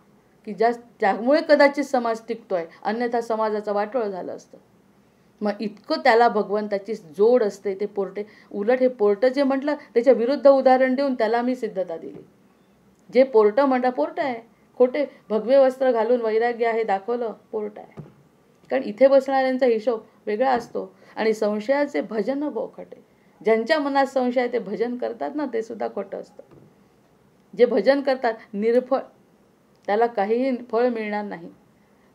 की त्यामुळे कदाचित समाज टिकतोय, अन्यथा समाजाचं वाटोळं झालं असतं. मग इतकं त्याला भगवंताची जोड असते. ते पोरटे, उलट हे पोरटं जे म्हटलं त्याच्या विरुद्ध उदाहरण देऊन त्याला मी सिद्धता दिली. जे पोरटं म्हटलं, पोरटं आहे, खोटे भगवे वस्त्र घालून वैराग्य आहे दाखवलं, पोरटं आहे. कारण इथे बसणाऱ्यांचा हिशोब वेगळा असतो. आणि संशयाचे भजन बोखटे, ज्यांच्या मनात संशय आहे ते भजन करतात ना, ते सुद्धा खोटं असतं. जे भजन करतात निर्फळ, त्याला काहीही फळ मिळणार नाही.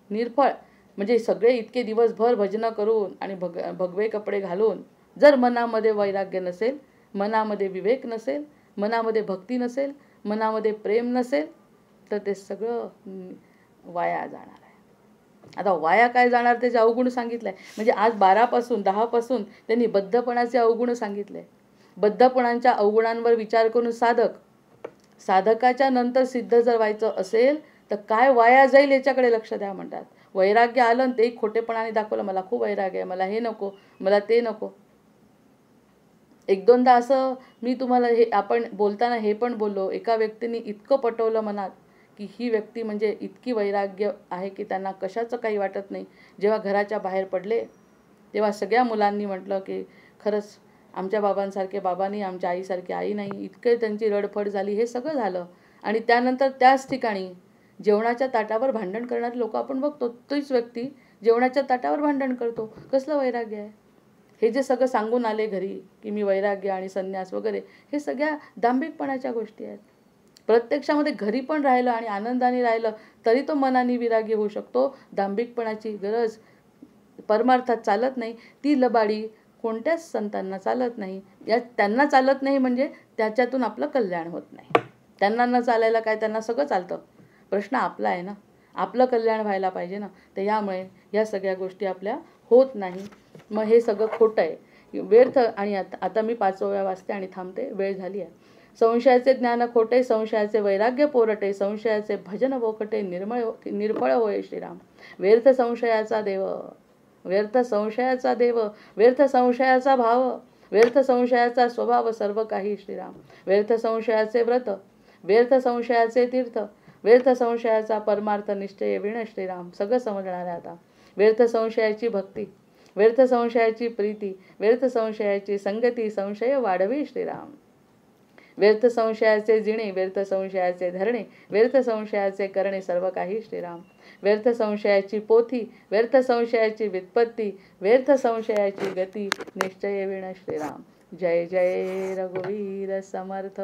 निर्फळ म्हणजे सगळे इतके दिवसभर भजनं करून आणि भगवे कपडे घालून जर मनामध्ये वैराग्य नसेल, मनामध्ये विवेक नसेल, मनामध्ये भक्ती नसेल, मनामध्ये प्रेम नसेल, तर ते सगळं वाया जाणार आहे. आता वाया काय जाणार त्याचे अवगुण सांगितलंय. म्हणजे आज 12 पासून 10 पासून त्यांनी बद्धपणाचे अवगुण सांगितले. बद्धपणांच्या अवगुणांवर विचार करून साधकाच्या नंतर सिद्ध जर व्हायचं असेल तर काय वाया जाईल याच्याकडे लक्ष द्या म्हणतात. वैराग्य आलं आणि तेही खोटेपणाने दाखवलं, मला खूप वैराग्य आहे, मला हे नको, मला ते नको. एक दोनदा असं मी तुम्हाला हे आपण बोलताना हे पण बोललो, एका व्यक्तीने इतकं पटवलं मनात की ही व्यक्ती म्हणजे इतकी वैराग्य आहे की त्यांना कशाचं काही वाटत नाही. जेव्हा घराच्या बाहेर पडले तेव्हा सगळ्या मुलांनी म्हटलं की खरंच आमच्या बाबांसारखे बाबा नाही, आमच्या आईसारखी आई नाही. इतके त्यांची रडफड झाली, हे सगळं झालं. आणि त्यानंतर त्याच ठिकाणी जेवणाच्या ताटावर भांडण करणारे लोक आपण बघतो. तोच व्यक्ती जेवणाच्या ताटावर भांडण करतो. कसलं वैराग्य आहे? हे जे सगळं सांगून आले घरी की मी वैराग्य आणि संन्यास वगैरे, हे सगळ्या दांभिकपणाच्या गोष्टी आहेत. प्रत्यक्षामध्ये घरी पण राहिलं आणि आनंदाने राहिलं तरी तो मनाने विरागी होऊ शकतो. दांभिकपणाची गरज परमार्थात चालत नाही. ती लबाडी कोणत्याच संतांना चालत नाही. त्यांना चालत नाही म्हणजे त्याच्यातून आपलं कल्याण होत नाही. त्यांना न चालायला काय, त्यांना सगळं चालतं. प्रश्न आपला आहे ना, आपलं कल्याण व्हायला पाहिजे ना. तर यामुळे या सगळ्या गोष्टी आपल्या होत नाही. मग हे सगळं खोटं आहे, व्यर्थ. आणि आता मी 5व्या वेळा वाचते आणि थांबते, वेळ झाली आहे. संशयाचे ज्ञान खोटे, संशयाचे वैराग्य पोरटे, संशयाचे भजन बोखटे, निर्फळ होय श्रीराम. व्यर्थ संशयाचा देव, व्यर्थ संशयाचा देव, व्यर्थ संशयाचा भाव, व्यर्थ संशयाचा स्वभाव, सर्व काही श्रीराम. व्यर्थ संशयाचे व्रत, व्यर्थ संशयाचे तीर्थ, व्यर्थ संशयाचा परमार्थ निश्चय विण श्रीराम. सगळं समजणार आहे आता. व्यर्थ संशयाची भक्ती, व्यर्थ संशयाची प्रीती, व्यर्थ संशयाची संगती, संशय वाढवी श्रीराम. व्यर्थ संशयाचे जिणे, व्यर्थ संशयाचे धरणे, व्यर्थ संशयाचे करणे, सर्व काही श्रीराम. व्यर्थ संशयाची पोथी, व्यर्थ संशयाची व्युत्पत्ती, व्यर्थ संशयाची गती, निश्चय विण श्रीराम. जय जय रघुवीर समर्थ.